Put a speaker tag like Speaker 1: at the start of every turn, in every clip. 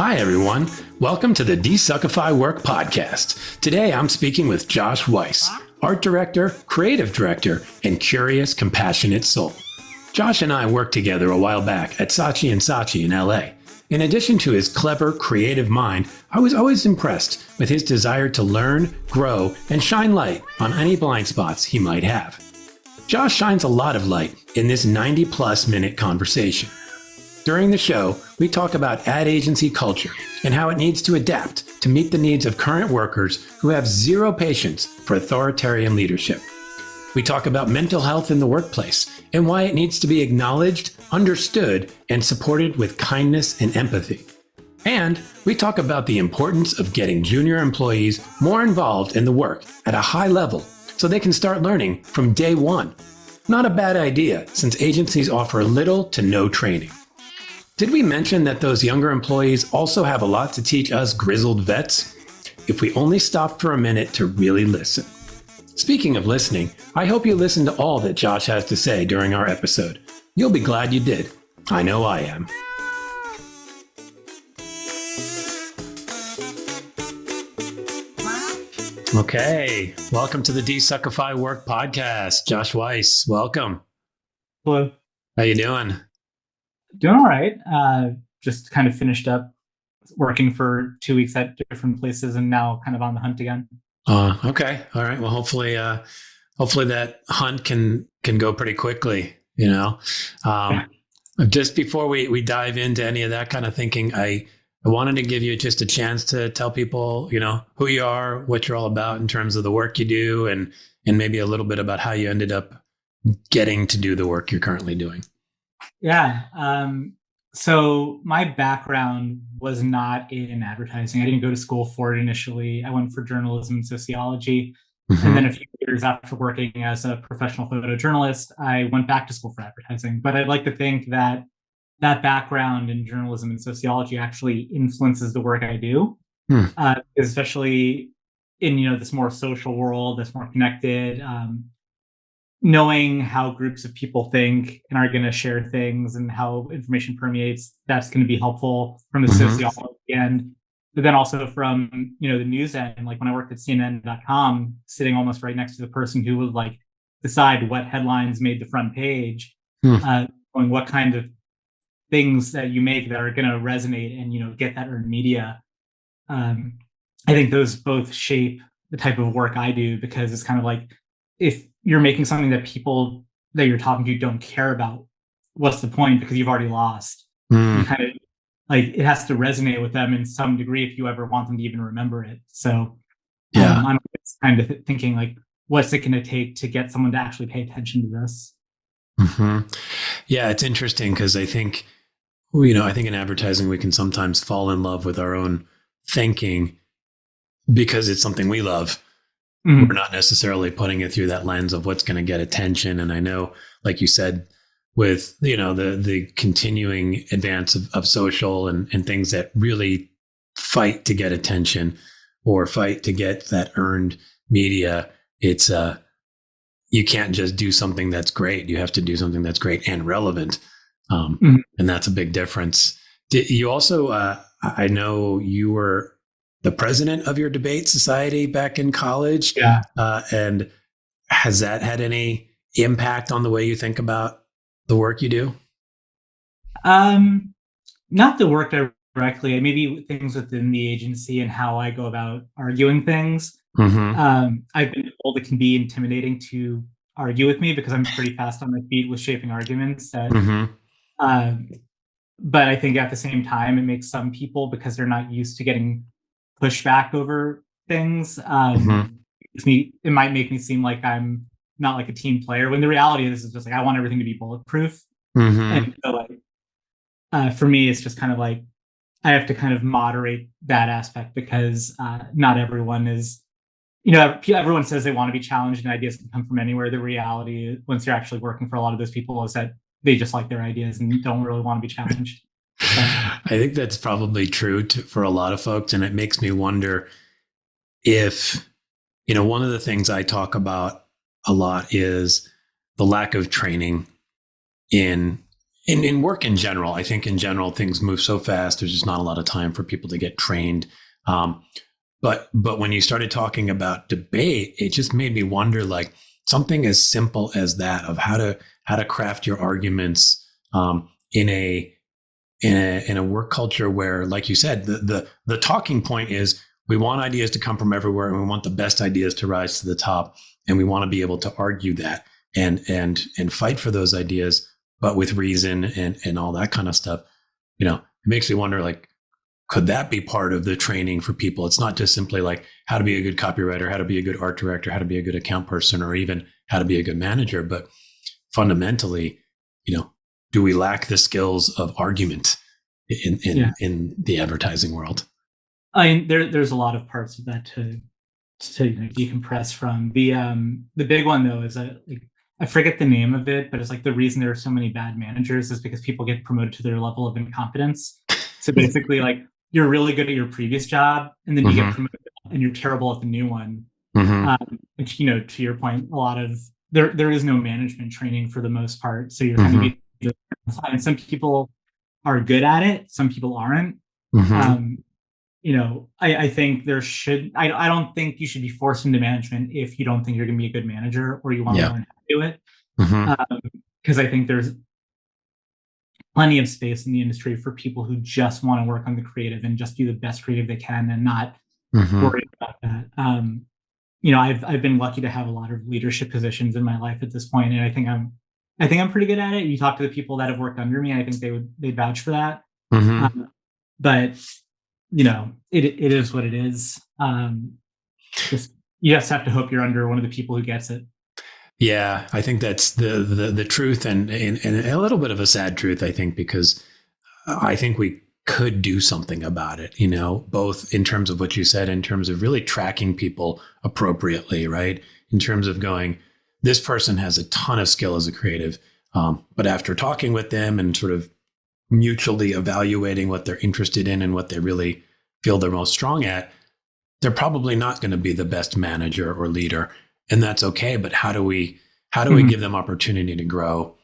Speaker 1: Hi, everyone. Welcome to the DesuckifyWork Podcast. Today, I'm speaking with Josh Weiss, art director, creative director, and curious, compassionate soul. Josh and I worked together a while back at Saatchi Saatchi in LA. In addition to his clever, creative mind, I was always impressed with his desire to learn, grow, and shine light on any blind spots he might have. Josh shines a lot of light in this 90-plus minute conversation. During the show, we talk about ad agency culture and how it needs to adapt to meet the needs of current workers who have zero patience for authoritarian leadership. We talk about mental health in the workplace and why it needs to be acknowledged, understood, and supported with kindness and empathy. And we talk about the importance of getting junior employees more involved in the work at a high level so they can start learning from day one. Not a bad idea, since agencies offer little to no training. Did we mention that those younger employees also have a lot to teach us grizzled vets? If we only stop for a minute to really listen. Speaking of listening, I hope you listen to all that Josh has to say during our episode. You'll be glad you did. I know I am. Okay, welcome to the DesuckifyWork Podcast. Josh Weiss, welcome.
Speaker 2: Hello.
Speaker 1: How you doing?
Speaker 2: Doing all right. Just kind of finished up working for 2 weeks at different places and now kind of on the hunt again.
Speaker 1: Okay. All right. Well, hopefully that hunt can go pretty quickly, you know. Just before we dive into any of that kind of thinking, I wanted to give you just a chance to tell people, you know, who you are, what you're all about in terms of the work you do, and maybe a little bit about how you ended up getting to do the work you're currently doing.
Speaker 2: Yeah. So my background was not in advertising. I didn't go to school for it initially. I went for journalism and sociology. Mm-hmm. And then a few years after working as a professional photojournalist, I went back to school for advertising. But I'd like to think that background in journalism and sociology actually influences the work I do, especially in, you know, this more social world, that's more connected. Knowing how groups of people think and are going to share things and how information permeates, that's going to be helpful from the sociology end. But then also from, you know, the news end, like when I worked at CNN.com, sitting almost right next to the person who would like decide what headlines made the front page, and what kind of things that you make that are going to resonate and, you know, get that earned media. I think those both shape the type of work I do, because it's kind of like, if you're making something that people that you're talking to don't care about, what's the point? Because you've already lost. You kind of like, it has to resonate with them in some degree if you ever want them to even remember it. So I'm kind of thinking like, what's it going to take to get someone to actually pay attention to this?
Speaker 1: Mm-hmm. Yeah, it's interesting because I think, you know, I think in advertising, we can sometimes fall in love with our own thinking because it's something we love. Mm-hmm. We're not necessarily putting it through that lens of what's going to get attention. And I know, like you said, with, you know, the continuing advance of social and things that really fight to get attention or fight to get that earned media, it's you can't just do something that's great. You have to do something that's great and relevant. And that's a big difference. Did you also, I know you were the president of your debate society back in college.
Speaker 2: Yeah.
Speaker 1: And has that had any impact on the way you think about the work you do?
Speaker 2: Not the work directly, maybe things within the agency and how I go about arguing things. I've been told it can be intimidating to argue with me because I'm pretty fast on my feet with shaping arguments. But I think at the same time, it makes some people, because they're not used to getting pushback over things, it might make me seem like I'm not like a team player, when the reality is just like I want everything to be bulletproof. And so like for me, it's just kind of like I have to kind of moderate that aspect, because not everyone is, you know, everyone says they want to be challenged and ideas can come from anywhere. The reality, once you're actually working for a lot of those people, is that they just like their ideas and don't really want to be challenged.
Speaker 1: I think that's probably true for a lot of folks. And it makes me wonder if, you know, one of the things I talk about a lot is the lack of training in in work in general, I think in general, things move so fast. There's just not a lot of time for people to get trained. But when you started talking about debate, it just made me wonder, like something as simple as that of how to craft your arguments in a work culture where, like you said, the talking point is we want ideas to come from everywhere, and we want the best ideas to rise to the top, and we want to be able to argue that and fight for those ideas, but with reason and all that kind of stuff. You know, it makes me wonder, like, could that be part of the training for people? It's not just simply like how to be a good copywriter, how to be a good art director, how to be a good account person, or even how to be a good manager. But fundamentally, you know, do we lack the skills of argument in the advertising world?
Speaker 2: I mean, there's a lot of parts of that to decompress from. The big one though is I forget the name of it, but it's like the reason there are so many bad managers is because people get promoted to their level of incompetence. So basically, like, you're really good at your previous job, and then you get promoted, and you're terrible at the new one. Which, you know, to your point, a lot of there is no management training for the most part. So you're kind of be, and some people are good at it, some people aren't. You know, I think there should. I don't think you should be forced into management if you don't think you're going to be a good manager or you want to learn how to do it. Because I think there's plenty of space in the industry for people who just want to work on the creative and just do the best creative they can and not worry about that. You know, I've been lucky to have a lot of leadership positions in my life at this point, and I think I'm pretty good at it. You talk to the people that have worked under me, and I think they'd vouch for that. But you know, it is what it is. You just have to hope you're under one of the people who gets it.
Speaker 1: Yeah, I think that's the truth, and a little bit of a sad truth, I think, because I think we could do something about it, you know, both in terms of what you said, in terms of really tracking people appropriately, right? In terms of going, this person has a ton of skill as a creative, but after talking with them and sort of mutually evaluating what they're interested in and what they really feel they're most strong at, they're probably not going to be the best manager or leader. And that's okay. But how do we give them opportunity to grow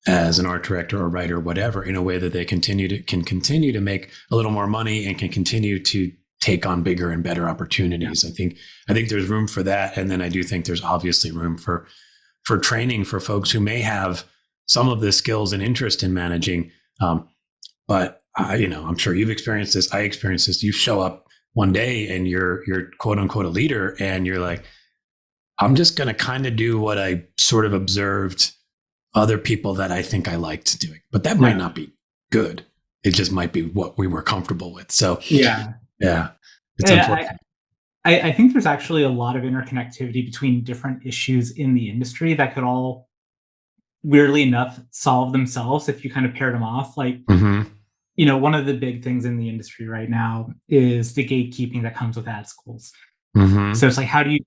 Speaker 1: as an art director or writer or whatever, in a way that they can continue to make a little more money and can continue to take on bigger and better opportunities? I think there's room for that. And then I do think there's obviously room for training for folks who may have some of the skills and interest in managing. But you know, I'm sure you've experienced this. I experienced this. You show up one day and you're quote unquote a leader, and you're like, I'm just going to kind of do what I sort of observed other people that I think I liked doing, but that might not be good. It just might be what we were comfortable with. So yeah, it's unfortunate.
Speaker 2: I think there's actually a lot of interconnectivity between different issues in the industry that could all, weirdly enough, solve themselves if you kind of paired them off. Like, you know, one of the big things in the industry right now is the gatekeeping that comes with ad schools. So it's like, how do you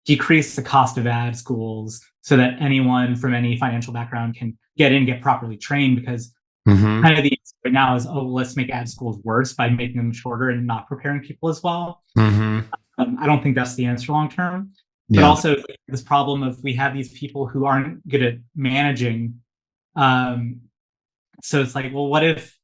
Speaker 2: decrease the cost of ad schools so that anyone from any financial background can get in, get properly trained? Because kind of the issue right now is, let's make ad schools worse by making them shorter and not preparing people as well. I don't think that's the answer long term. But also this problem of, we have these people who aren't good at managing. So it's like, well, what if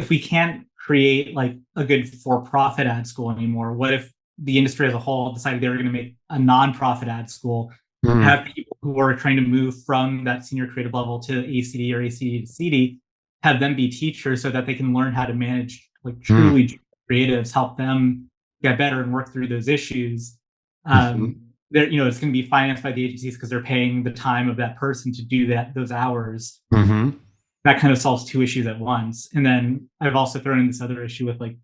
Speaker 2: we can't create like a good for-profit ad school anymore? What if the industry as a whole decided they were going to make a non-profit ad school, have people who are trying to move from that senior creative level to ACD or ACD to CD, have them be teachers so that they can learn how to manage like truly creatives, help them get better and work through those issues. They're, you know, it's going to be financed by the agencies because they're paying the time of that person to do those hours. That kind of solves two issues at once. And then I've also thrown in this other issue with like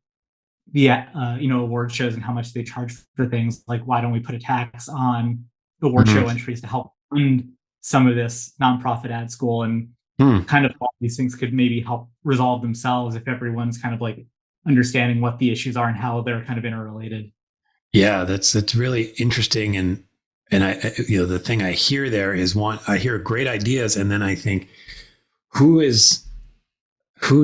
Speaker 2: the you know, award shows and how much they charge for things. Like, why don't we put a tax on award show entries to help fund some of this nonprofit ad school? And kind of all these things could maybe help resolve themselves if everyone's kind of like understanding what the issues are and how they're kind of interrelated.
Speaker 1: Yeah, that's really interesting. And I, you know, the thing I hear there is, I hear great ideas, and then I think, who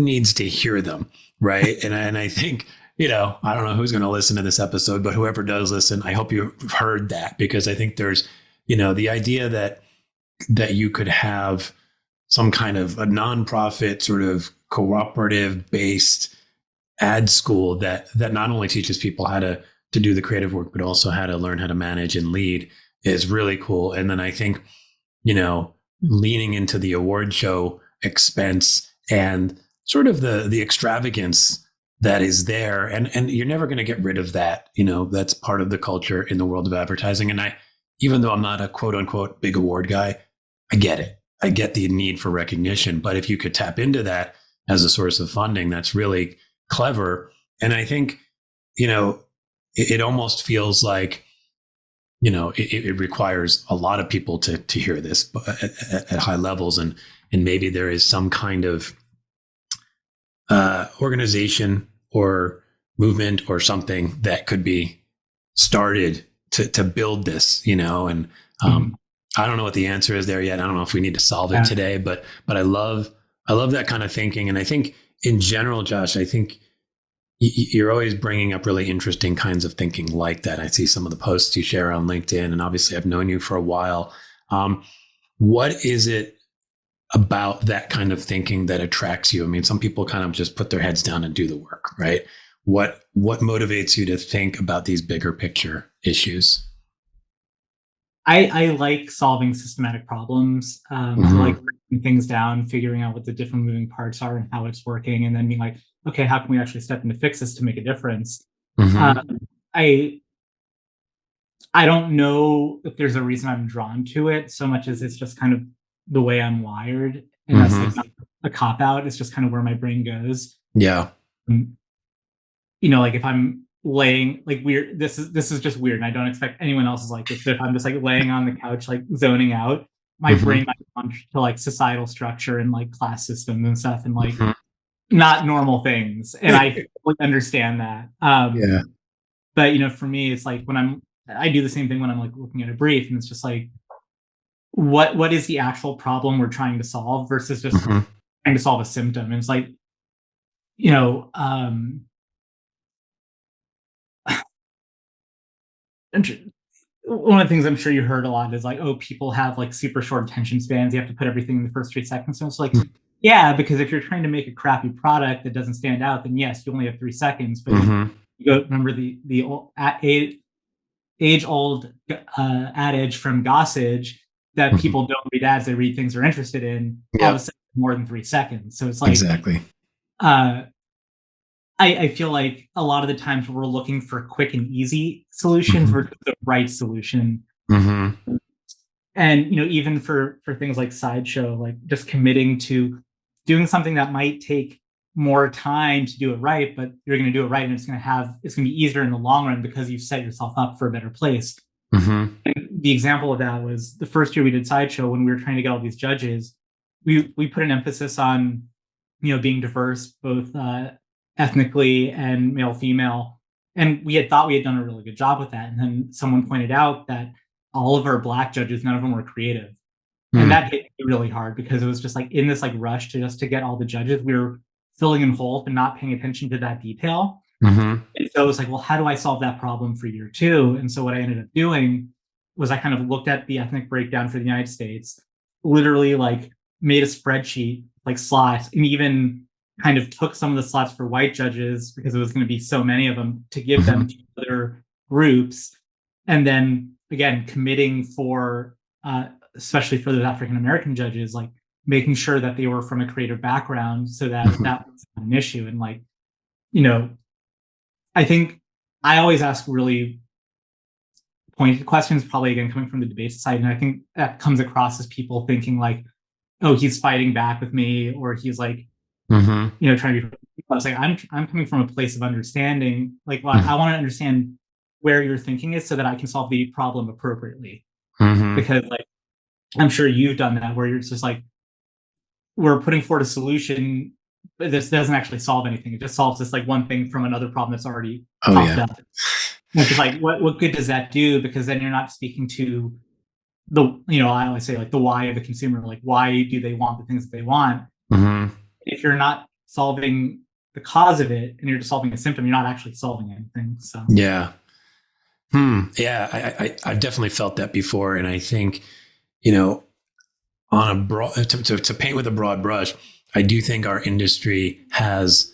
Speaker 1: needs to hear them, right? and I think, you know, I don't know who's going to listen to this episode, but whoever does listen, I hope you've heard that, because I think there's, you know, the idea that you could have some kind of a nonprofit sort of cooperative based ad school that not only teaches people how to do the creative work, but also how to learn how to manage and lead is really cool. And then I think, leaning into the award show expense and sort of the extravagance that is there. And you're never going to get rid of that. That's part of the culture in the world of advertising. And even though I'm not a quote unquote big award guy, I get it. I get the need for recognition. But if you could tap into that as a source of funding, that's really clever. And I think, it almost feels like, it requires a lot of people to hear this at high levels. And maybe there is some kind of organization or movement or something that could be started to build this, and I don't know what the answer is there yet. I don't know if we need to solve it today, but I love that kind of thinking. And I think in general, Josh, I think you're always bringing up really interesting kinds of thinking like that. I see some of the posts you share on LinkedIn, and obviously I've known you for a while. What is it about that kind of thinking that attracts you? I mean, some people kind of just put their heads down and do the work, right? What motivates you to think about these bigger picture issues?
Speaker 2: I like solving systematic problems. I like breaking things down, figuring out what the different moving parts are and how it's working, and then being like, okay, how can we actually step in to fix this to make a difference? I don't know if there's a reason I'm drawn to it so much as it's just kind of the way I'm wired, and that's like not a cop out. It's just kind of where my brain goes.
Speaker 1: Yeah.
Speaker 2: Like if I'm laying like weird, this is just weird, and I don't expect anyone else is like this, but if I'm just like laying on the couch like zoning out, my brain might want to like societal structure and like class systems and stuff, and like not normal things, and I fully understand that. But for me, it's like when I do the same thing when I'm like looking at a brief, and it's just like what is the actual problem we're trying to solve versus just trying to solve a symptom. And it's like one of the things I'm sure you heard a lot is like, oh, people have like super short attention spans. You have to put everything in the first 3 seconds. So it's like, yeah, because if you're trying to make a crappy product that doesn't stand out, then yes, you only have 3 seconds. But you go, remember the old, age-old adage from Gossage that people don't read ads; they read things they're interested in. All of a sudden, more than 3 seconds. So it's like
Speaker 1: exactly.
Speaker 2: I feel like a lot of the times we're looking for quick and easy solutions versus the right solution. And even for things like Sideshow, like just committing to doing something that might take more time to do it right, but you're going to do it right, and it's going to be easier in the long run because you've set yourself up for a better place. And the example of that was the first year we did Sideshow, when we were trying to get all these judges, we put an emphasis on being diverse, both ethnically and male female, and we had thought we had done a really good job with that. And then someone pointed out that all of our Black judges, none of them were creative. And that hit me really hard because it was just like in this like rush to get all the judges, we were filling in holes and not paying attention to that detail. And so it was like, well, how do I solve that problem for year 2? And so what I ended up doing was I kind of looked at the ethnic breakdown for the United States, literally like made a spreadsheet, like slots, and even kind of took some of the slots for white judges because it was going to be so many of them to give them to other groups. And then again, committing for, especially for those African-American judges, like making sure that they were from a creative background so that that was an issue. And like, I think I always ask really pointed questions, probably again, coming from the debate side. And I think that comes across as people thinking like, oh, he's fighting back with me, or he's like, trying to be, I was like, I'm coming from a place of understanding. Like, well, I want to understand where your thinking is so that I can solve the problem appropriately. Because like, I'm sure you've done that where you're just like, we're putting forward a solution, but this doesn't actually solve anything. It just solves this like one thing from another problem that's already popped up. Which is like, what good does that do? Because then you're not speaking to the, I always say like the why of the consumer, like why do they want the things that they want? If you're not solving the cause of it and you're just solving a symptom, you're not actually solving anything. So
Speaker 1: yeah. Yeah, I've definitely felt that before. And I think, on a broad, to paint with a broad brush, I do think our industry has,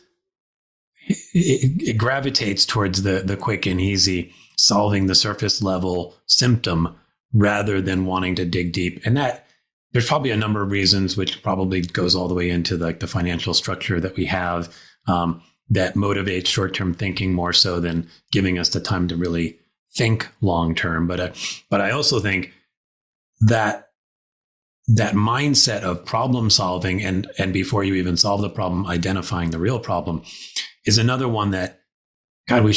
Speaker 1: it gravitates towards the quick and easy, solving the surface level symptom rather than wanting to dig deep. And that there's probably a number of reasons, which probably goes all the way into like the financial structure that we have, that motivates short-term thinking more so than giving us the time to really think long-term. But I also think that mindset of problem solving and before you even solve the problem, identifying the real problem is another one that, God, we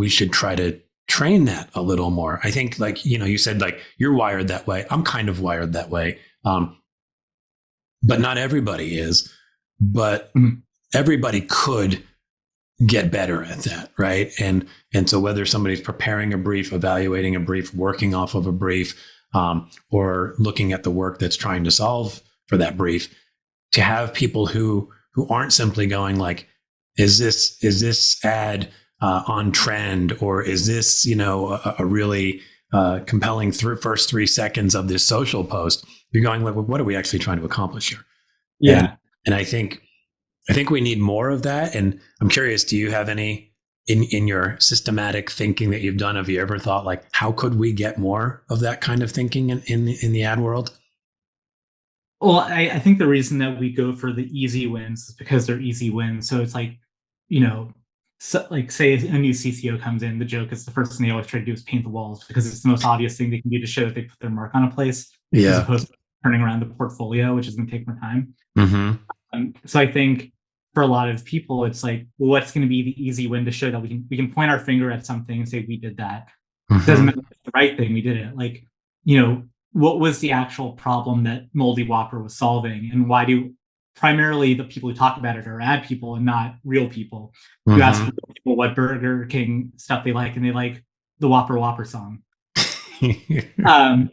Speaker 1: should try to train that a little more. I think, like, you said, like, you're wired that way. I'm kind of wired that way. But not everybody is, but everybody could get better at that. Right. And so whether somebody's preparing a brief, evaluating a brief, working off of a brief, or looking at the work that's trying to solve for that brief, to have people who aren't simply going like, is this ad on trend, or is this, a really compelling first 3 seconds of this social post? You're going like, well, what are we actually trying to accomplish here?
Speaker 2: Yeah.
Speaker 1: And I think we need more of that. And I'm curious, do you have any in your systematic thinking that you've done? Have you ever thought like, how could we get more of that kind of thinking in the ad world?
Speaker 2: Well, I think the reason that we go for the easy wins is because they're easy wins. So it's like, so like say a new CCO comes in, the joke is the first thing they always try to do is paint the walls because it's the most obvious thing they can do to show that they put their mark on a place, as opposed to turning around the portfolio, which is going to take more time. So I think for a lot of people, it's like, well, what's going to be the easy win to show that we can point our finger at something and say we did that. It doesn't matter if it's the right thing, we did it. Like, what was the actual problem that Moldy Whopper was solving, and why do primarily the people who talk about it are ad people and not real people? You ask people what Burger King stuff they like, and they like the Whopper Whopper song.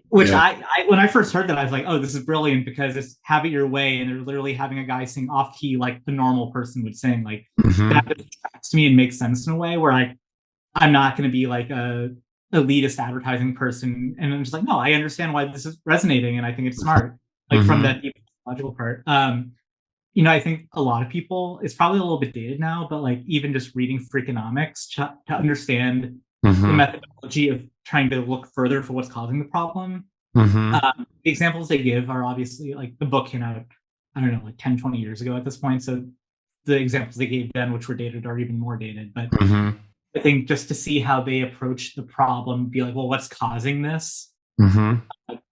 Speaker 2: Which I when I first heard that, I was like, oh, this is brilliant, because it's have it your way, and they're literally having a guy sing off key like the normal person would sing. Like that attracts to me and makes sense in a way where I'm not going to be like a elitist advertising person, and I'm just like, no, I understand why this is resonating, and I think it's smart. Like from that logical part. I think a lot of people, it's probably a little bit dated now, but like even just reading Freakonomics to understand the methodology of trying to look further for what's causing the problem. The examples they give are obviously, like, the book came out, I don't know, like 10, 20 years ago at this point. So the examples they gave then, which were dated, are even more dated. But I think just to see how they approach the problem, be like, well, what's causing this?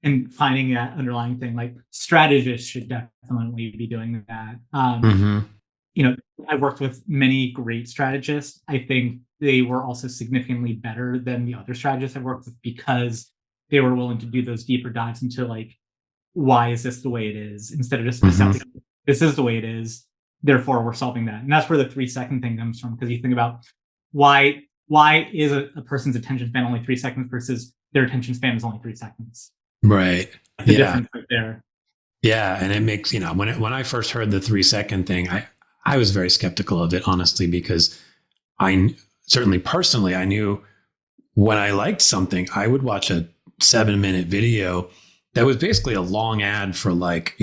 Speaker 2: And finding that underlying thing, like strategists should definitely be doing that. I've worked with many great strategists. I think they were also significantly better than the other strategists I've worked with because they were willing to do those deeper dives into like, why is this the way it is? Instead of just accepting this is the way it is, therefore we're solving that. And that's where the 3-second thing comes from. Because you think about why is a person's attention span only 3 seconds versus their attention span is only 3 seconds.
Speaker 1: Right.
Speaker 2: The difference right there.
Speaker 1: Yeah. And it makes, when I first heard the 3-second thing, I was very skeptical of it, honestly, because I certainly personally, I knew when I liked something, I would watch a 7-minute video that was basically a long ad for like,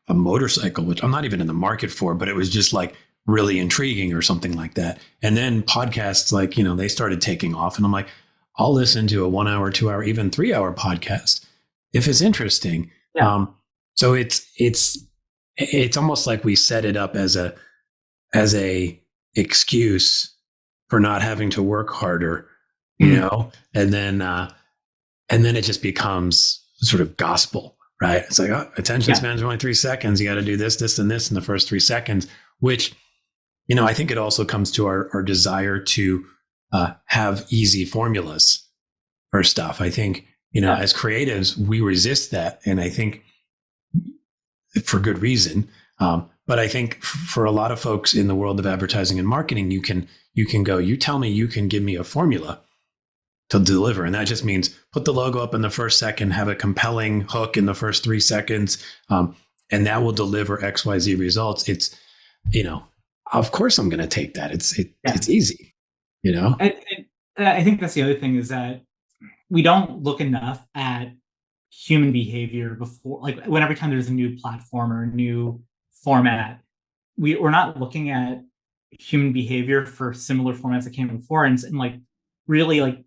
Speaker 1: a motorcycle, which I'm not even in the market for, but it was just like really intriguing or something like that. And then podcasts, like, they started taking off, and I'm like, I'll listen to a 1 hour, 2 hour, even 3 hour podcast if it's interesting.
Speaker 2: Yeah.
Speaker 1: So it's almost like we set it up as a excuse for not having to work harder, and then it just becomes sort of gospel, right? It's like, oh, attention span is only 3 seconds. You got to do this, this, and this in the first 3 seconds, which, I think it also comes to our desire to have easy formulas for stuff. I think, as creatives, we resist that. And I think for good reason. But I think for a lot of folks in the world of advertising and marketing, you can go, you tell me, you can give me a formula to deliver. And that just means put the logo up in the first second, have a compelling hook in the first 3 seconds. And that will deliver XYZ results. It's, of course I'm going to take that. It's easy,
Speaker 2: And I think that's the other thing, is that we don't look enough at human behavior before, like when every time there's a new platform or a new format, we're not looking at human behavior for similar formats that came before, and like really like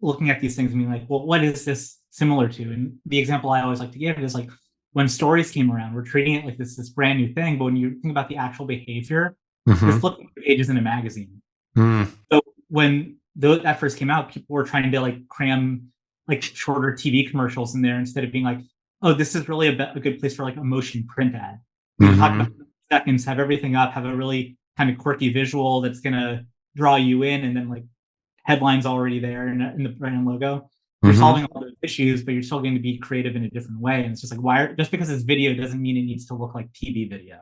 Speaker 2: looking at these things and being like, well, what is this similar to? And the example I always like to give is like when stories came around, we're treating it like this brand new thing, but when you think about the actual behavior, you're flipping through pages in a magazine. So when that first came out, people were trying to like cram like shorter TV commercials in there instead of being like, oh, this is really a good place for like a motion print ad. We can talk about seconds, have everything up, have a really kind of quirky visual that's gonna draw you in, and then like headlines already there in the brand logo. You're solving all those issues, but you're still going to be creative in a different way. And it's just like, just because it's video doesn't mean it needs to look like TV video.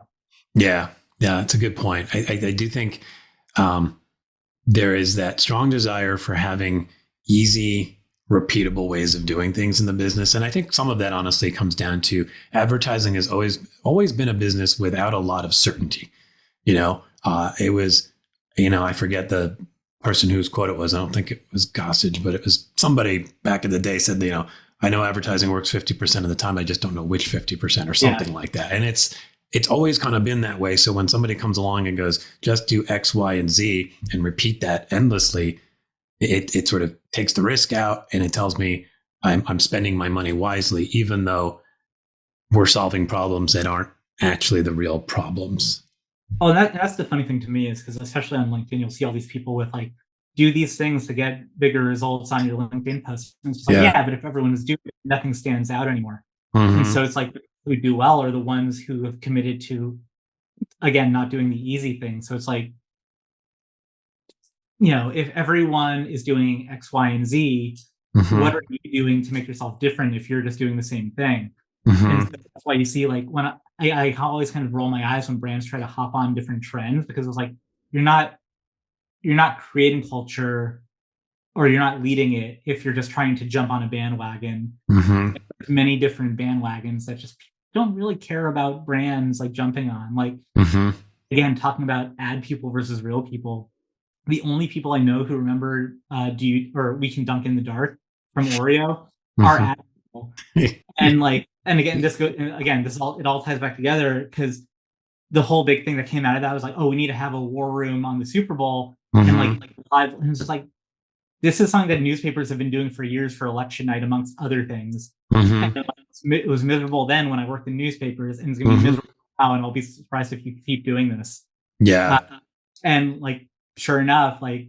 Speaker 1: Yeah, it's a good point. I do think there is that strong desire for having easy, repeatable ways of doing things in the business. And I think some of that honestly comes down to advertising has always been a business without a lot of certainty. It was, I forget the person whose quote it was. I don't think it was Gossage, but it was somebody back in the day said, I know advertising works 50% of the time. I just don't know which 50% or something like that. And it's always kind of been that way. So when somebody comes along and goes, just do X, Y, and Z and repeat that endlessly, it sort of takes the risk out, and it tells me I'm spending my money wisely, even though we're solving problems that aren't actually the real problems.
Speaker 2: Oh, that's the funny thing to me, is because especially on LinkedIn, you'll see all these people with like, do these things to get bigger results on your LinkedIn posts. And it's just like, but if everyone is doing it, nothing stands out anymore. And so it's like, who do well are the ones who have committed to, again, not doing the easy thing. So it's like, if everyone is doing X, Y, and Z, what are you doing to make yourself different if you're just doing the same thing? And so that's why you see, like, when I always kind of roll my eyes when brands try to hop on different trends, because it's like, you're not creating culture, or you're not leading it if you're just trying to jump on a bandwagon. There's many different bandwagons that just don't really care about brands like jumping on. Like, again, talking about ad people versus real people. The only people I know who remember We Can Dunk in the Dark from Oreo are ad people. And again, it all ties back together, because the whole big thing that came out of that was like, oh, we need to have a war room on the Super Bowl. And like live, and it's just like, this is something that newspapers have been doing for years for election night, amongst other things. And it was miserable then when I worked in newspapers, and it's going to be miserable now, and I'll be surprised if you keep doing this. And like, sure enough, like,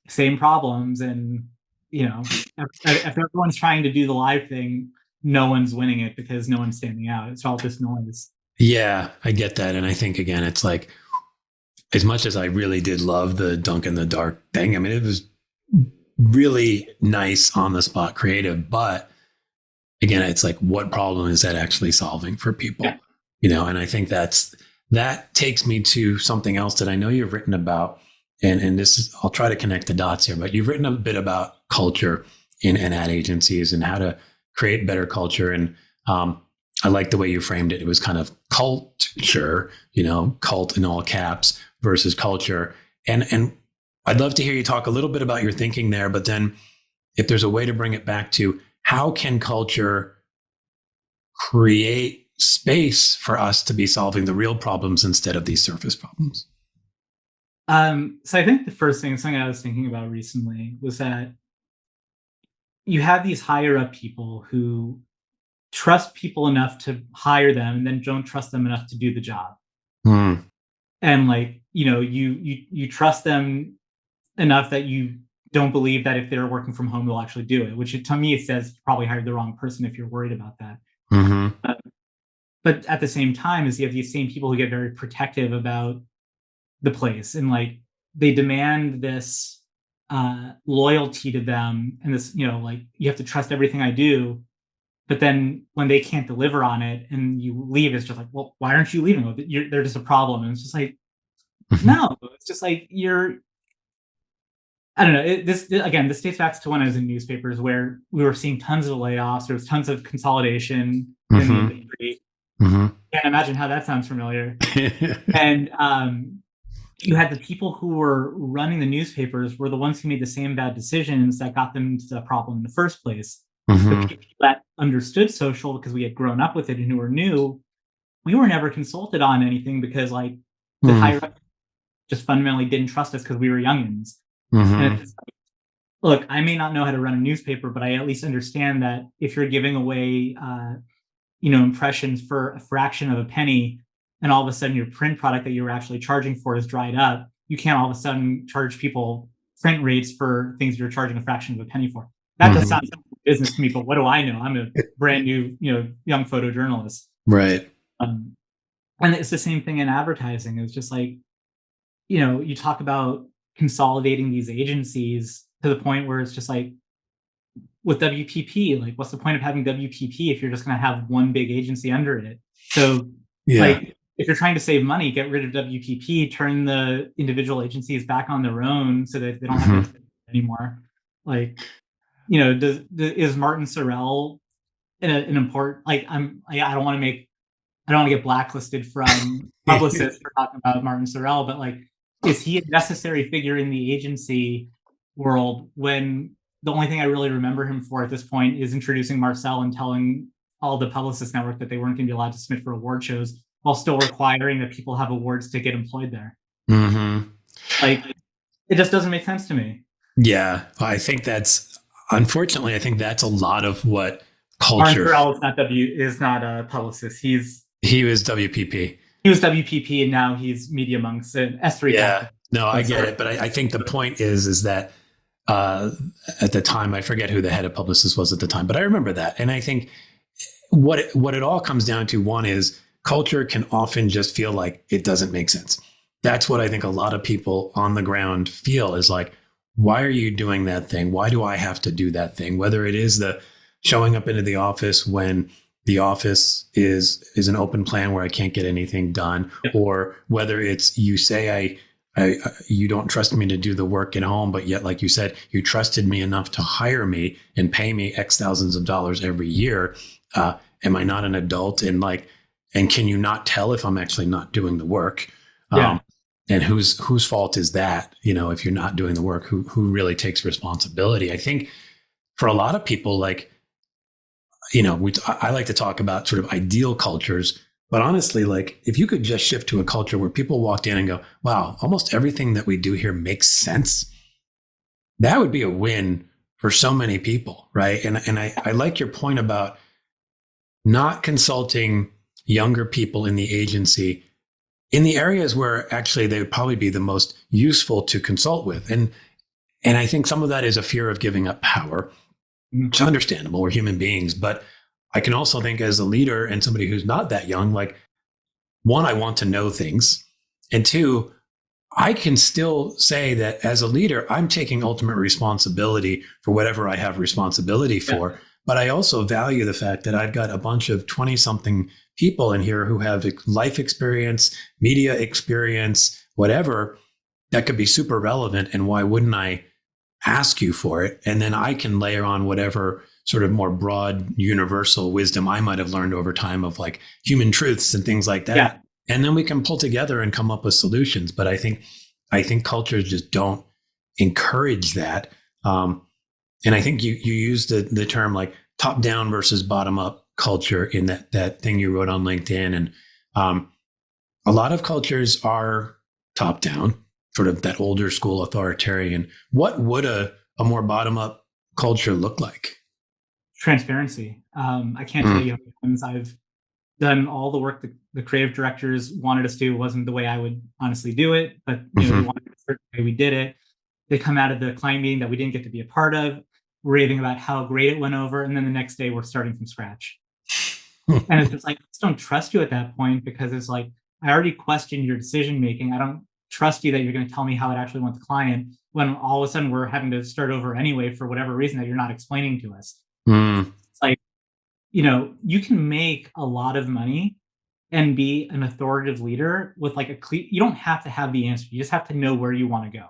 Speaker 2: same problems. And if everyone's trying to do the live thing, no one's winning it because no one's standing out. It's all just noise.
Speaker 1: Yeah, I get that. And I think, again, it's like, as much as I really did love the Dunk in the Dark thing, I mean, it was really nice, on the spot, creative. But again, it's like, what problem is that actually solving for people? And I think that takes me to something else that I know you've written about. And this is, I'll try to connect the dots here, but you've written a bit about culture in ad agencies and how to create better culture. And I like the way you framed it. It was kind of culture, cult in all caps versus culture. And I'd love to hear you talk a little bit about your thinking there, but then if there's a way to bring it back to, how can culture create space for us to be solving the real problems instead of these surface problems?
Speaker 2: So I think the first thing, something I was thinking about recently, was that you have these higher up people who trust people enough to hire them, and then don't trust them enough to do the job. And like, you trust them enough that you don't believe that if they're working from home, they'll actually do it, which to me, it says you probably hired the wrong person if you're worried about that. But at the same time, is you have these same people who get very protective about the place, and like, they demand this loyalty to them, and this, like, you have to trust everything I do. But then when they can't deliver on it and you leave, it's just like, well, why aren't you leaving? They're just a problem. And it's just like, no, it's just like, I don't know. This dates back to when I was in newspapers, where we were seeing tons of layoffs. There was tons of consolidation in the industry. Can't imagine how that sounds familiar. And you had the people who were running the newspapers were the ones who made the same bad decisions that got them to the problem in the first place.
Speaker 1: Mm-hmm.
Speaker 2: The people that understood social because we had grown up with it and who were new, we were never consulted on anything because like the higher up just fundamentally didn't trust us because we were youngins. And it's like, look, I may not know how to run a newspaper, but I at least understand that if you're giving away, impressions for a fraction of a penny, and all of a sudden your print product that you were actually charging for is dried up, you can't all of a sudden charge people print rates for things you're charging a fraction of a penny for. That does sound like business to me, but what do I know? I'm a brand new, young photojournalist.
Speaker 1: Right.
Speaker 2: And it's the same thing in advertising. It's just like, you talk about consolidating these agencies to the point where it's just like with WPP, like what's the point of having WPP if you're just going to have one big agency under it? So like if you're trying to save money, get rid of WPP, turn the individual agencies back on their own so that they don't have to anymore. Like, is Martin Sorrell an important, like I don't want to get blacklisted from publicists for talking about Martin Sorrell, but like, is he a necessary figure in the agency world when the only thing I really remember him for at this point is introducing Marcel and telling all the Publicist Network that they weren't going to be allowed to submit for award shows while still requiring that people have awards to get employed there. Like, it just doesn't make sense to me.
Speaker 1: Yeah, I think unfortunately, I think that's a lot of what culture.
Speaker 2: Martin Sorrell is not a publicist. He
Speaker 1: was WPP.
Speaker 2: He was WPP, and now he's Media Monks and S3.
Speaker 1: Yeah, no, I get it, but I think the point is that at the time, I forget who the head of Publicis was at the time, but I remember that, and I think what it all comes down to, one is culture can often just feel like it doesn't make sense. That's what I think a lot of people on the ground feel is like, why are you doing that thing? Why do I have to do that thing? Whether it is the showing up into the office when the office is an open plan where I can't get anything done, or whether it's you say you don't trust me to do the work at home, but yet, like you said, you trusted me enough to hire me and pay me X thousands of dollars every year. Am I not an adult? And can you not tell if I'm actually not doing the work? And whose fault is that? If you're not doing the work, who really takes responsibility? I think for a lot of people, I like to talk about sort of ideal cultures, but honestly, if you could just shift to a culture where people walked in and go, wow, almost everything that we do here makes sense, that would be a win for so many people, right? And I like your point about not consulting younger people in the agency in the areas where actually they would probably be the most useful to consult with. And I think some of that is a fear of giving up power. It's understandable. We're human beings. But I can also think as a leader and somebody who's not that young, one, I want to know things. And two, I can still say that as a leader, I'm taking ultimate responsibility for whatever I have responsibility for. Yeah. But I also value the fact that I've got a bunch of 20-something people in here who have life experience, media experience, whatever, that could be super relevant. And why wouldn't I ask you for it? And then I can layer on whatever sort of more broad universal wisdom I might have learned over time of human truths and things like that. Yeah. And then we can pull together and come up with solutions. But I think cultures just don't encourage that. And I think you used the term top down versus bottom up culture in that thing you wrote on LinkedIn. And a lot of cultures are top down, sort of that older school authoritarian. What would a more bottom up culture look like? Transparency. I can't tell you how many times I've done all the work that the creative directors wanted us to do. It wasn't the way I would honestly do it, but we wanted a certain way we did it. They come out of the client meeting that we didn't get to be a part of, raving about how great it went over, and then the next day we're starting from scratch. And it's just I just don't trust you at that point, because it's I already questioned your decision making. I don't trust you that you're going to tell me how it actually went to client, when all of a sudden we're having to start over anyway for whatever reason that you're not explaining to us. It's you can make a lot of money and be an authoritative leader with you don't have to have the answer. You just have to know where you want to go.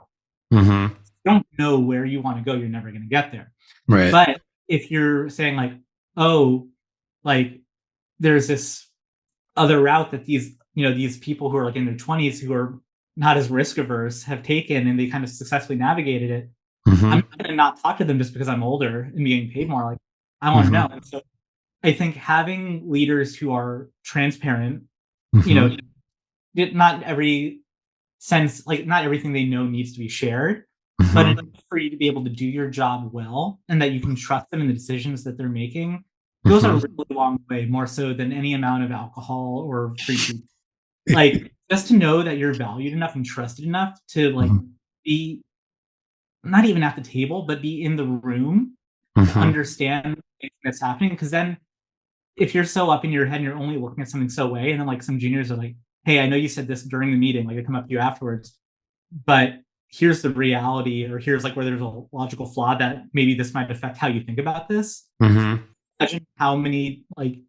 Speaker 1: If you don't know where you want to go, you're never going to get there. Right. But if you're saying there's this other route that these people who are in their 20s who are not as risk averse have taken, and they kind of successfully navigated it, I'm going to not talk to them just because I'm older and being paid more.
Speaker 2: I want to know. And so I think having leaders who are transparent, not every sense, like not everything they know needs to be shared, but enough for you to be able to do your job well and that you can trust them in the decisions that they're making goes a really long way, more so than any amount of alcohol or free food. Like just to know that you're valued enough and trusted enough to like be not even at the table, but be in the room to understand that's happening. Because then if you're so up in your head and you're only looking at something so way, and then like some juniors are like, hey, I know you said this during the meeting, like I come up to you afterwards, but here's the reality, or here's like where there's a logical flaw that maybe this might affect how you think about this. Imagine how many like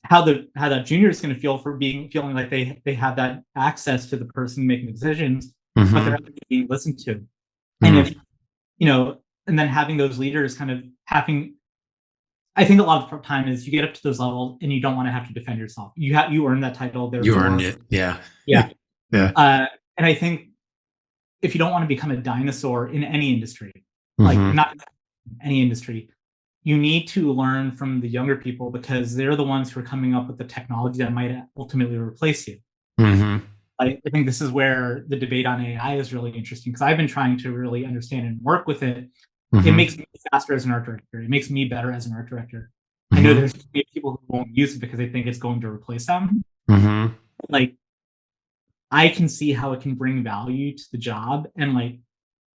Speaker 2: how that junior is going to feel for feeling like they have that access to the person making decisions, but they're actually being listened to. And if and then having those leaders kind of having, I think a lot of the time is you get up to those levels and you don't want to have to defend yourself. You earned that title.
Speaker 1: You earned it. Yeah.
Speaker 2: And I think if you don't want to become a dinosaur in any industry, like not any industry, you need to learn from the younger people because they're the ones who are coming up with the technology that might ultimately replace you. I think this is where the debate on AI is really interesting because I've been trying to really understand and work with it. It makes me faster as an art director. It makes me better as an art director. I know there's people who won't use it because they think it's going to replace them. Like, I can see how it can bring value to the job. And like,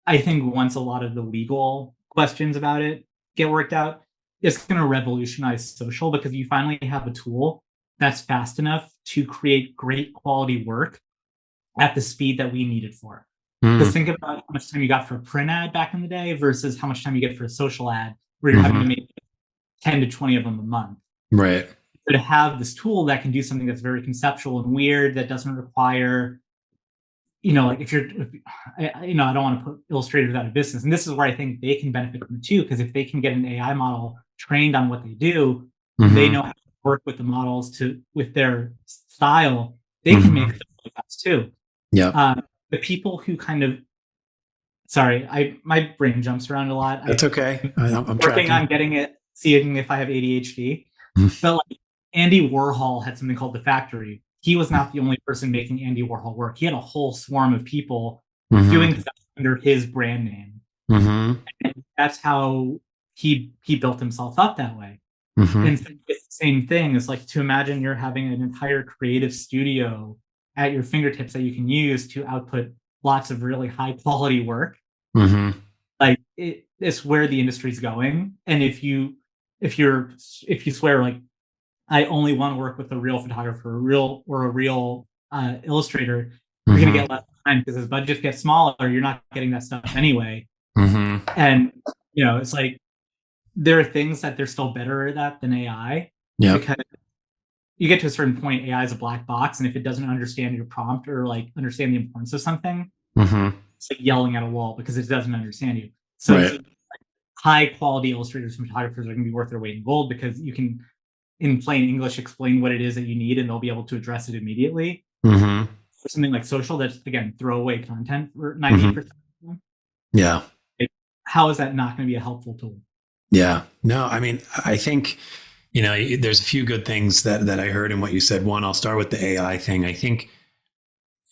Speaker 2: I think once a lot of the legal questions about it get worked out, it's going to revolutionize social because you finally have a tool that's fast enough to create great quality work at the speed that we need it for. Because think about how much time you got for a print ad back in the day versus how much time you get for a social ad where you're having to make 10 to 20 of them a month.
Speaker 1: Right.
Speaker 2: So to have this tool that can do something that's very conceptual and weird, that doesn't require, like if I don't want to put illustrators out of business. And this is where I think they can benefit from it too, because if they can get an AI model trained on what they do, they know how to work with the models with their style, they can make stuff like that too.
Speaker 1: Yeah.
Speaker 2: The people who kind of, my brain jumps around a lot.
Speaker 1: That's okay. I'm
Speaker 2: working on seeing if I have ADHD. But like Andy Warhol had something called The Factory. He was not the only person making Andy Warhol work. He had a whole swarm of people doing stuff under his brand name. And that's how he built himself up that way. And so it's the same thing. It's like to imagine you're having an entire creative studio at your fingertips that you can use to output lots of really high quality work. Like it's where the industry's going. And if you swear like I only want to work with a real photographer, a real illustrator, you're gonna get less time because as budgets get smaller, you're not getting that stuff anyway. And it's like there are things that they're still better at that than AI. Because you get to a certain point, AI is a black box, and if it doesn't understand your prompt or like understand the importance of something, it's like yelling at a wall because it doesn't understand you. So it's like high quality illustrators and photographers are going to be worth their weight in gold because you can, in plain English, explain what it is that you need, and they'll be able to address it immediately. For something like social, that's again throwaway content for 90%.
Speaker 1: Yeah.
Speaker 2: How is that not going to be a helpful tool?
Speaker 1: Yeah. No, I mean, I think. There's a few good things that I heard in what you said. One, I'll start with the AI thing. I think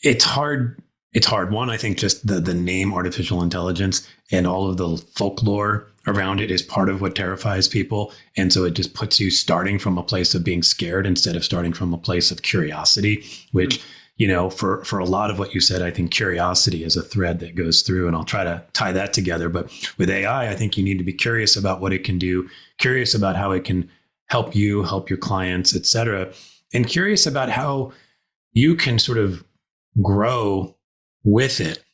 Speaker 1: it's hard. It's hard. One, I think just the name artificial intelligence and all of the folklore around it is part of what terrifies people. And so it just puts you starting from a place of being scared instead of starting from a place of curiosity, which, for a lot of what you said, I think curiosity is a thread that goes through, and I'll try to tie that together. But with AI, I think you need to be curious about what it can do, curious about how it can help you, help your clients, et cetera, and curious about how you can sort of grow with it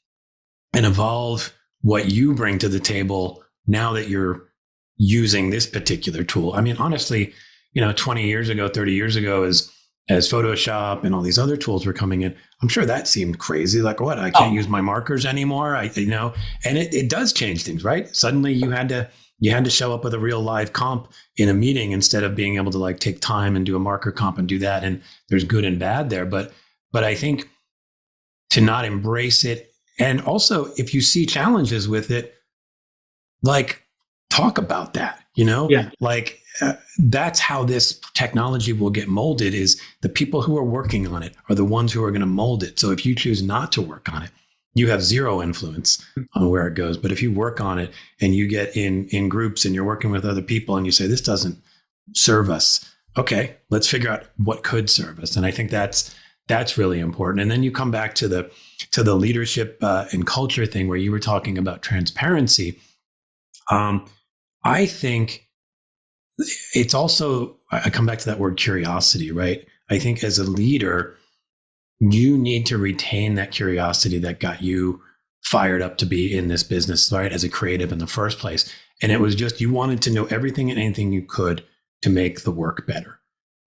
Speaker 1: and evolve what you bring to the table now that you're using this particular tool. I mean, honestly, 20 years ago, 30 years ago, as Photoshop and all these other tools were coming in, I'm sure that seemed crazy. Like, what? I can't use my markers anymore. And it does change things, right? Suddenly you had to show up with a real live comp in a meeting instead of being able to like take time and do a marker comp and do that. And there's good and bad there. But I think to not embrace it, and also if you see challenges with it, like talk about that.
Speaker 2: Yeah.
Speaker 1: Like that's how this technology will get molded, is the people who are working on it are the ones who are going to mold it. So if you choose not to work on it, you have zero influence on where it goes. But if you work on it and you get in groups and you're working with other people and you say, this doesn't serve us, okay, let's figure out what could serve us. And I think that's really important. And then you come back to the leadership and culture thing where you were talking about transparency. I think it's also, I come back to that word curiosity, right? I think as a leader, you need to retain that curiosity that got you fired up to be in this business, right? As a creative in the first place. And it was just, you wanted to know everything and anything you could to make the work better.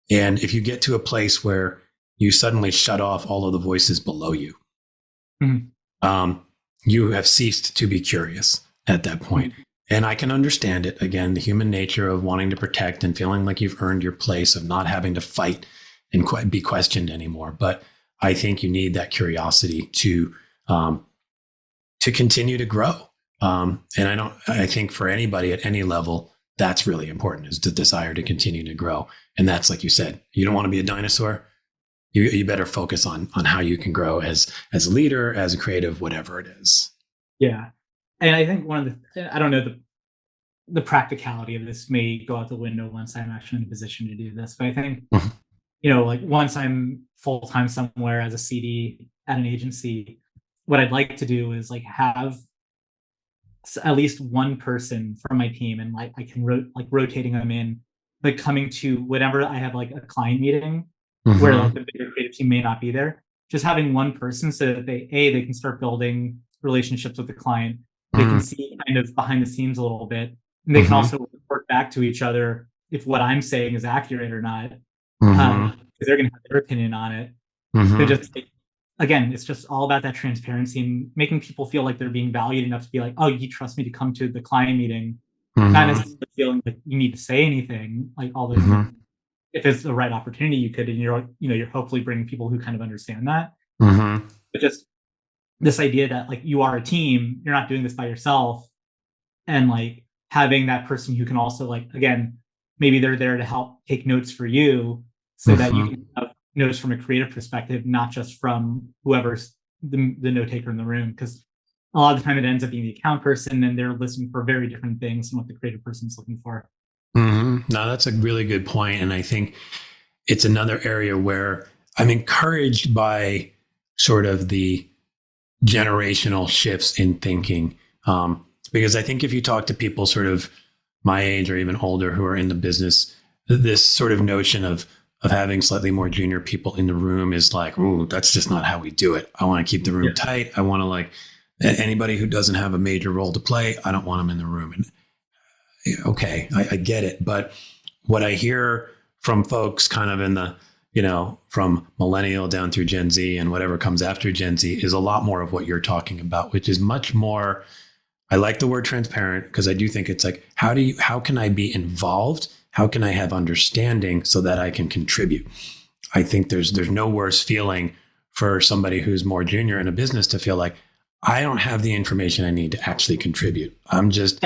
Speaker 1: And if you get to a place where you suddenly shut off all of the voices below you, you have ceased to be curious at that point. And I can understand it. Again, the human nature of wanting to protect and feeling like you've earned your place, of not having to fight and be questioned anymore. But I think you need that curiosity to continue to grow. And I think for anybody at any level, that's really important, is the desire to continue to grow. And that's, like you said, you don't want to be a dinosaur. You better focus on how you can grow as a leader, as a creative, whatever it is.
Speaker 2: Yeah. And I think I don't know, the practicality of this may go out the window once I'm actually in a position to do this. But I think, like once I'm full-time somewhere as a CD at an agency, what I'd like to do is like have at least one person from my team, and like I can rotating them in, but coming to whenever I have like a client meeting where like the bigger creative team may not be there, just having one person so that they can start building relationships with the client. They can see kind of behind the scenes a little bit, and they can also report back to each other if what I'm saying is accurate or not, because they're going to have their opinion on it. So just again, it's just all about that transparency and making people feel like they're being valued enough to be like, oh, you trust me to come to the client meeting, not necessarily feeling like you need to say anything, like all the if it's the right opportunity you could, and you're hopefully bringing people who kind of understand that. But just this idea that like you are a team, you're not doing this by yourself, and like having that person who can also, like, again, maybe they're there to help take notes for you so that you can have notes from a creative perspective, not just from whoever's the note taker in the room, because a lot of the time it ends up being the account person and they're listening for very different things than what the creative person's looking for.
Speaker 1: No, that's a really good point. And I think it's another area where I'm encouraged by sort of the generational shifts in thinking. Because I think if you talk to people sort of my age or even older who are in the business, this sort of notion of having slightly more junior people in the room is like, ooh, that's just not how we do it. I want to keep the room tight. I want to, like, anybody who doesn't have a major role to play, I don't want them in the room. And okay, I get it. But what I hear from folks kind of in the, from millennial down through Gen Z and whatever comes after Gen Z is a lot more of what you're talking about, which is much more, I like the word transparent because I do think it's like, how can I be involved? How can I have understanding so that I can contribute? I think there's no worse feeling for somebody who's more junior in a business to feel like, I don't have the information I need to actually contribute. I'm just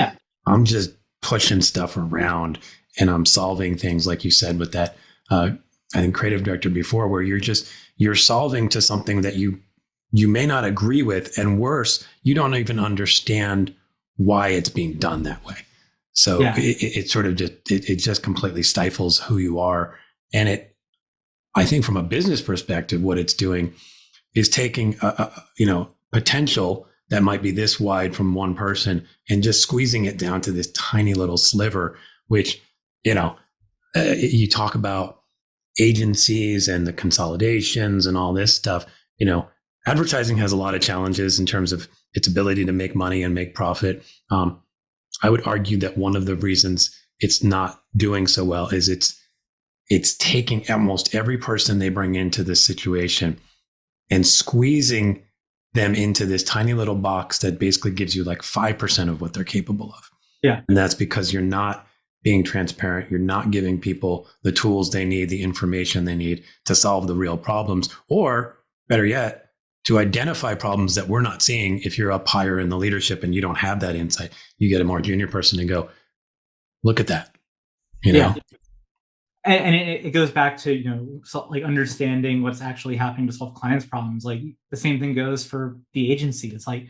Speaker 1: pushing stuff around and I'm solving things, like you said, with that, I think creative director before, where you're solving to something that you may not agree with, and worse, you don't even understand why it's being done that way. So it sort of just completely stifles who you are. And I think from a business perspective, what it's doing is taking potential that might be this wide from one person and just squeezing it down to this tiny little sliver, which, you talk about agencies and the consolidations and all this stuff. Advertising has a lot of challenges in terms of its ability to make money and make profit. I would argue that one of the reasons it's not doing so well is it's taking almost every person they bring into this situation and squeezing them into this tiny little box that basically gives you like 5% of what they're capable of.
Speaker 2: Yeah.
Speaker 1: And that's because you're not being transparent. You're not giving people the tools they need, the information they need to solve the real problems, or better yet, to identify problems that we're not seeing. If you're up higher in the leadership and you don't have that insight, you get a more junior person to go, look at that, you know?
Speaker 2: And it goes back to, like understanding what's actually happening to solve clients' problems. Like the same thing goes for the agency. It's like,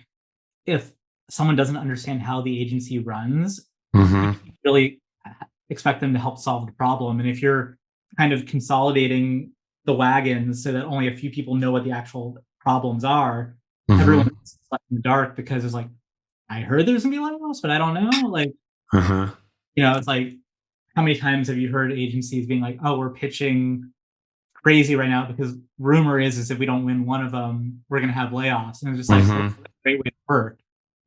Speaker 2: if someone doesn't understand how the agency runs, you really expect them to help solve the problem. And if you're kind of consolidating the wagons so that only a few people know what the actual problems are, everyone's left in the dark because it's like, I heard there's gonna be layoffs, but I don't know. Like, it's like, how many times have you heard agencies being like, "Oh, we're pitching crazy right now because rumor is if we don't win one of them, we're gonna have layoffs," and it's just like a great way to work.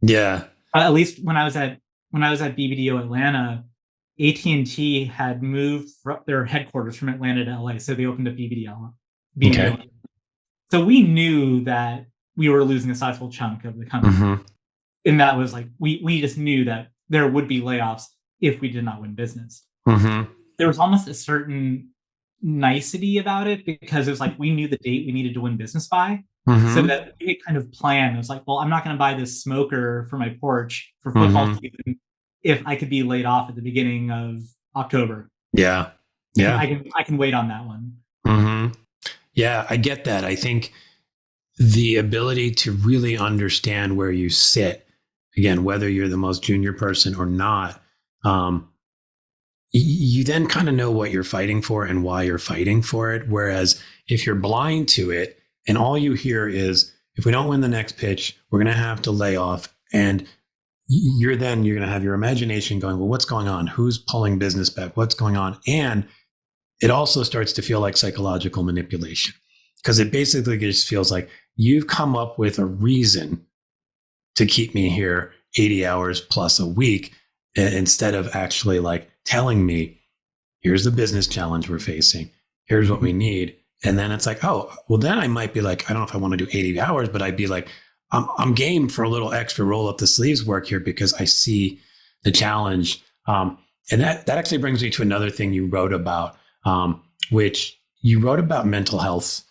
Speaker 1: Yeah.
Speaker 2: At least when I was at BBDO Atlanta, AT&T had moved their headquarters from Atlanta to LA, so they opened up BBDO.
Speaker 1: Okay.
Speaker 2: So we knew that we were losing a sizable chunk of the company, and that was like we just knew that there would be layoffs if we did not win business. There was almost a certain nicety about it because it was like we knew the date we needed to win business by, so that we could kind of plan. It was like, well, I'm not going to buy this smoker for my porch for football season if I could be laid off at the beginning of October.
Speaker 1: Yeah.
Speaker 2: I can wait on that one.
Speaker 1: Yeah, I get that. I think the ability to really understand where you sit, again, whether you're the most junior person or not, you then kind of know what you're fighting for and why you're fighting for it. Whereas if you're blind to it and all you hear is, if we don't win the next pitch, we're going to have to lay off. And you're going to have your imagination going, well, what's going on? Who's pulling business back? What's going on? And it also starts to feel like psychological manipulation, because it basically just feels like you've come up with a reason to keep me here 80 hours plus a week, instead of actually like telling me, here's the business challenge we're facing, here's what we need. And then it's like, oh, well, then I might be like, I don't know if I want to do 80 hours, but I'd be like, I'm game for a little extra roll up the sleeves work here because I see the challenge. And that actually brings me to another thing you wrote about, which you wrote about mental health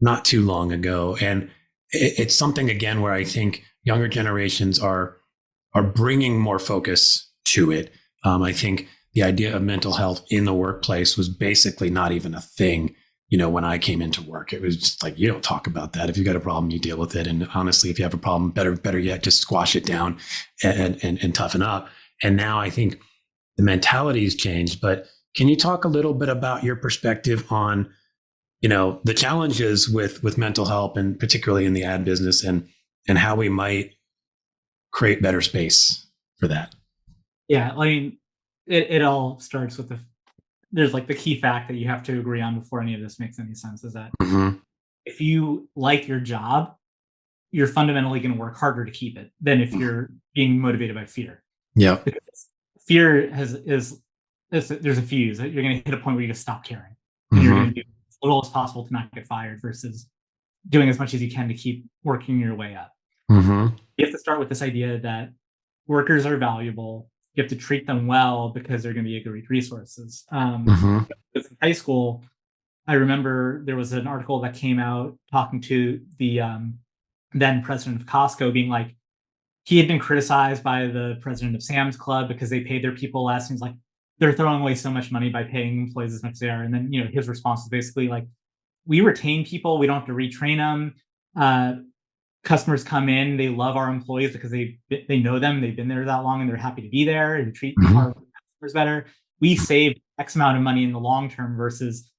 Speaker 1: not too long ago. And it's something, again, where I think younger generations are bringing more focus to it. I think the idea of mental health in the workplace was basically not even a thing. When I came into work, it was just like, you don't talk about that. If you got a problem, you deal with it. And honestly, if you have a problem, better yet, just squash it down and toughen up. And now I think the mentality's changed. But can you talk a little bit about your perspective on, the challenges with mental health, and particularly in the ad business, and how we might create better space for that?
Speaker 2: Yeah, I mean, it all starts with there's like the key fact that you have to agree on before any of this makes any sense, is that if you like your job, you're fundamentally going to work harder to keep it than if you're being motivated by fear.
Speaker 1: Yeah.
Speaker 2: Because fear there's a fuse. You're going to hit a point where you just stop caring. And you're going to do as little as possible to not get fired versus doing as much as you can to keep working your way up. You have to start with this idea that workers are valuable. You have to treat them well because they're going to be great resources. In high school, I remember there was an article that came out talking to the then president of Costco, being like, he had been criticized by the president of Sam's Club because they paid their people less. And he's like, they're throwing away so much money by paying employees as much as they are. And then, his response was basically like, we retain people. We don't have to retrain them. Customers come in, they love our employees because they know them, they've been there that long, and they're happy to be there. They treat our customers better. We save X amount of money in the long term versus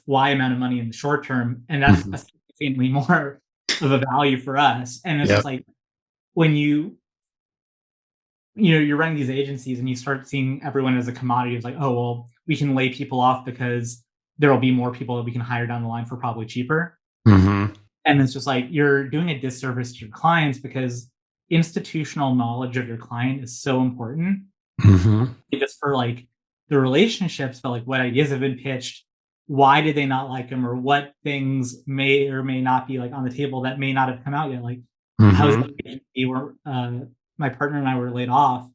Speaker 2: Y amount of money in the short term, and that's significantly more of a value for us. And it's just like, when you're running these agencies and you start seeing everyone as a commodity, it's like, oh, well, we can lay people off because there will be more people that we can hire down the line for probably cheaper. And it's just like, you're doing a disservice to your clients, because institutional knowledge of your client is so important. Just for like the relationships, but like what ideas have been pitched, why did they not like them, or what things may or may not be like on the table that may not have come out yet. Like, how is my partner and I were laid off.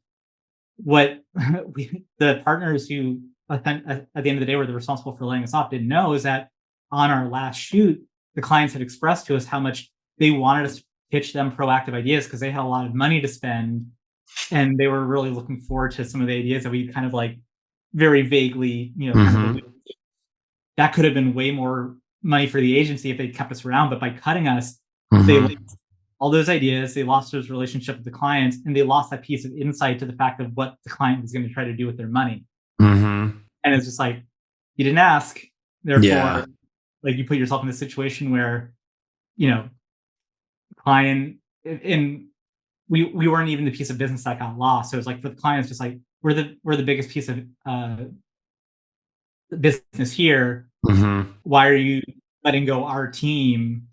Speaker 2: What the partners who at the end of the day were responsible for laying us off didn't know is that on our last shoot, the clients had expressed to us how much they wanted us to pitch them proactive ideas because they had a lot of money to spend and they were really looking forward to some of the ideas that we kind of like very vaguely, that could have been way more money for the agency if they kept us around. But by cutting us, they lost all those ideas, they lost those relationship with the clients, and they lost that piece of insight to the fact of what the client was going to try to do with their money. And it's just like, you didn't ask, therefore, like you put yourself in a situation where, client, and we weren't even the piece of business that got lost. So it's like for the clients, just like we're the biggest piece of business here. Why are you letting go our team?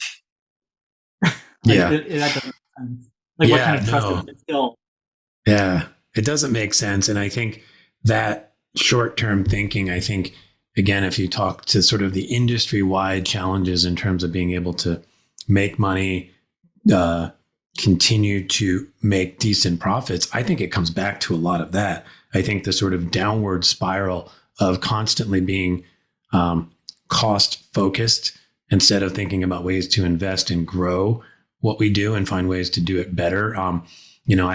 Speaker 2: That doesn't make sense. Like what kind of trust is it still?
Speaker 1: Yeah, it doesn't make sense. And I think that short-term thinking, I think, again, if you talk to sort of the industry-wide challenges in terms of being able to make money, continue to make decent profits, I think it comes back to a lot of that. I think the sort of downward spiral of constantly being cost-focused instead of thinking about ways to invest and grow what we do and find ways to do it better. I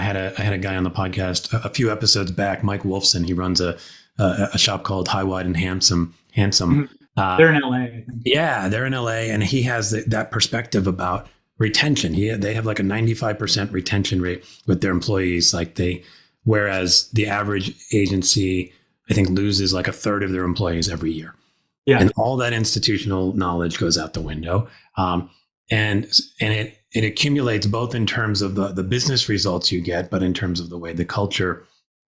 Speaker 1: had a guy on the podcast a few episodes back, Mike Wolfson. He runs a shop called High, Wide, and Handsome.
Speaker 2: They're in LA, I think.
Speaker 1: Yeah, they're in LA, and he has that perspective about retention. They have like a 95% retention rate with their employees. Whereas the average agency, I think, loses like a third of their employees every year. Yeah, and all that institutional knowledge goes out the window, and it accumulates both in terms of the business results you get, but in terms of the way the culture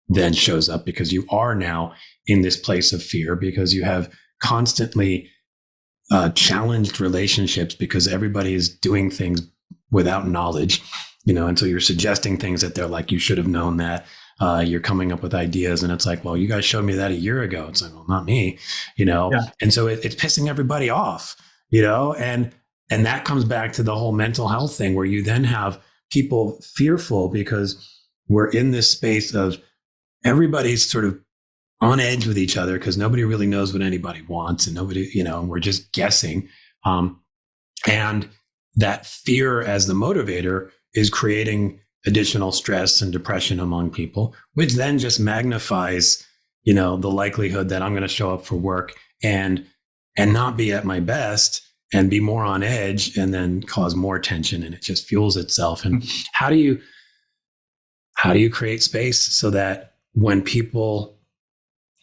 Speaker 1: then shows up, because you are now in this place of fear because you have constantly challenged relationships because everybody is doing things without knowledge, and so you're suggesting things that they're like, you should have known that. You're coming up with ideas and it's like, well, you guys showed me that a year ago. It's like, well, not me, And so it's pissing everybody off, and that comes back to the whole mental health thing, where you then have people fearful because we're in this space of everybody's sort of on edge with each other because nobody really knows what anybody wants, and nobody, and we're just guessing. And that fear as the motivator is creating additional stress and depression among people, which then just magnifies, the likelihood that I'm going to show up for work and not be at my best and be more on edge, and then cause more tension, and it just fuels itself. And how do you create space so that when people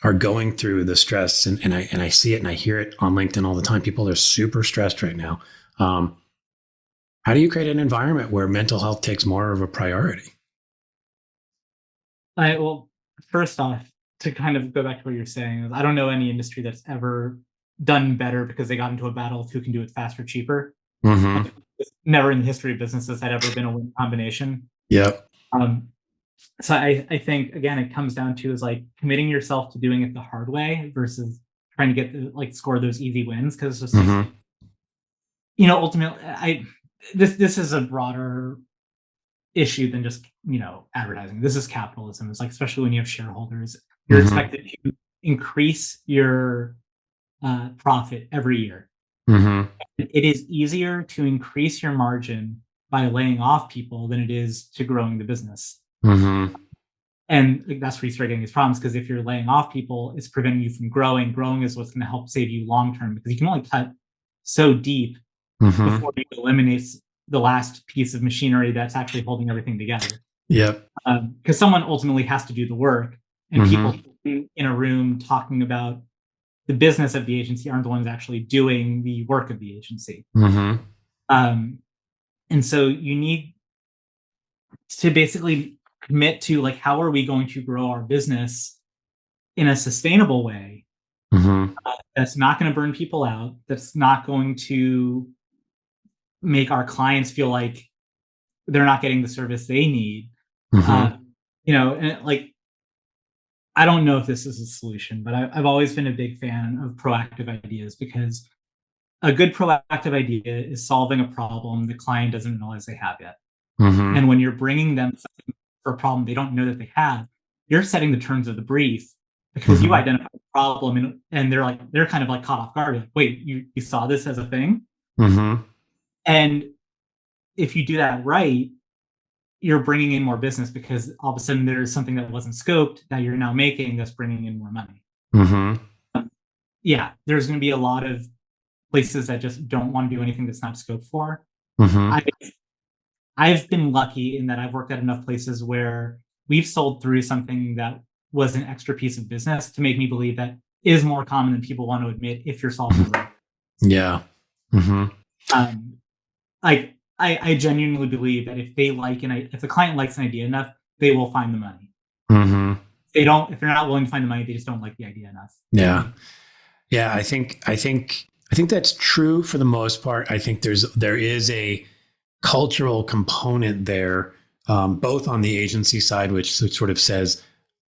Speaker 1: are going through the stress, and I see it and I hear it on LinkedIn all the time, people are super stressed right now. How do you create an environment where mental health takes more of a priority?
Speaker 2: Well, first off, to kind of go back to what you're saying, I don't know any industry that's ever done better because they got into a battle of who can do it faster, cheaper. It's never in the history of businesses had ever been a win combination.
Speaker 1: Yep.
Speaker 2: So I think, again, it comes down to is like committing yourself to doing it the hard way versus trying to get score those easy wins. Because it's just ultimately, this is a broader issue than just advertising. This is capitalism. It's like, especially when you have shareholders, you're expected to increase your profit every year. It is easier to increase your margin by laying off people than it is to growing the business. And that's where you start getting these problems, because if you're laying off people, it's preventing you from growing. Growing is what's going to help save you long term, because you can only cut so deep before you eliminate the last piece of machinery that's actually holding everything together.
Speaker 1: Yep.
Speaker 2: Because someone ultimately has to do the work, and people in a room talking about the business of the agency aren't the ones actually doing the work of the agency. And so you need to basically commit to like, how are we going to grow our business in a sustainable way that's not going to burn people out, that's not going to make our clients feel like they're not getting the service they need. And like, I don't know if this is a solution, but I've always been a big fan of proactive ideas, because a good proactive idea is solving a problem the client doesn't realize they have yet. And when you're bringing them something for a problem they don't know that they have, you're setting the terms of the brief, because you identify the problem, and they're kind of like caught off guard. Like, wait, you saw this as a thing? And if you do that right, you're bringing in more business because all of a sudden there's something that wasn't scoped that you're now making that's bringing in more money. Yeah, there's going to be a lot of places that just don't want to do anything that's not scoped for. I've been lucky in that I've worked at enough places where we've sold through something that was an extra piece of business to make me believe that is more common than people want to admit if you're solving the right.
Speaker 1: Yeah.
Speaker 2: Like I genuinely believe that if the client likes an idea enough, they will find the money. If they're not willing to find the money, they just don't like the idea enough.
Speaker 1: Yeah. I think that's true for the most part. I think there is a cultural component there, both on the agency side, which sort of says,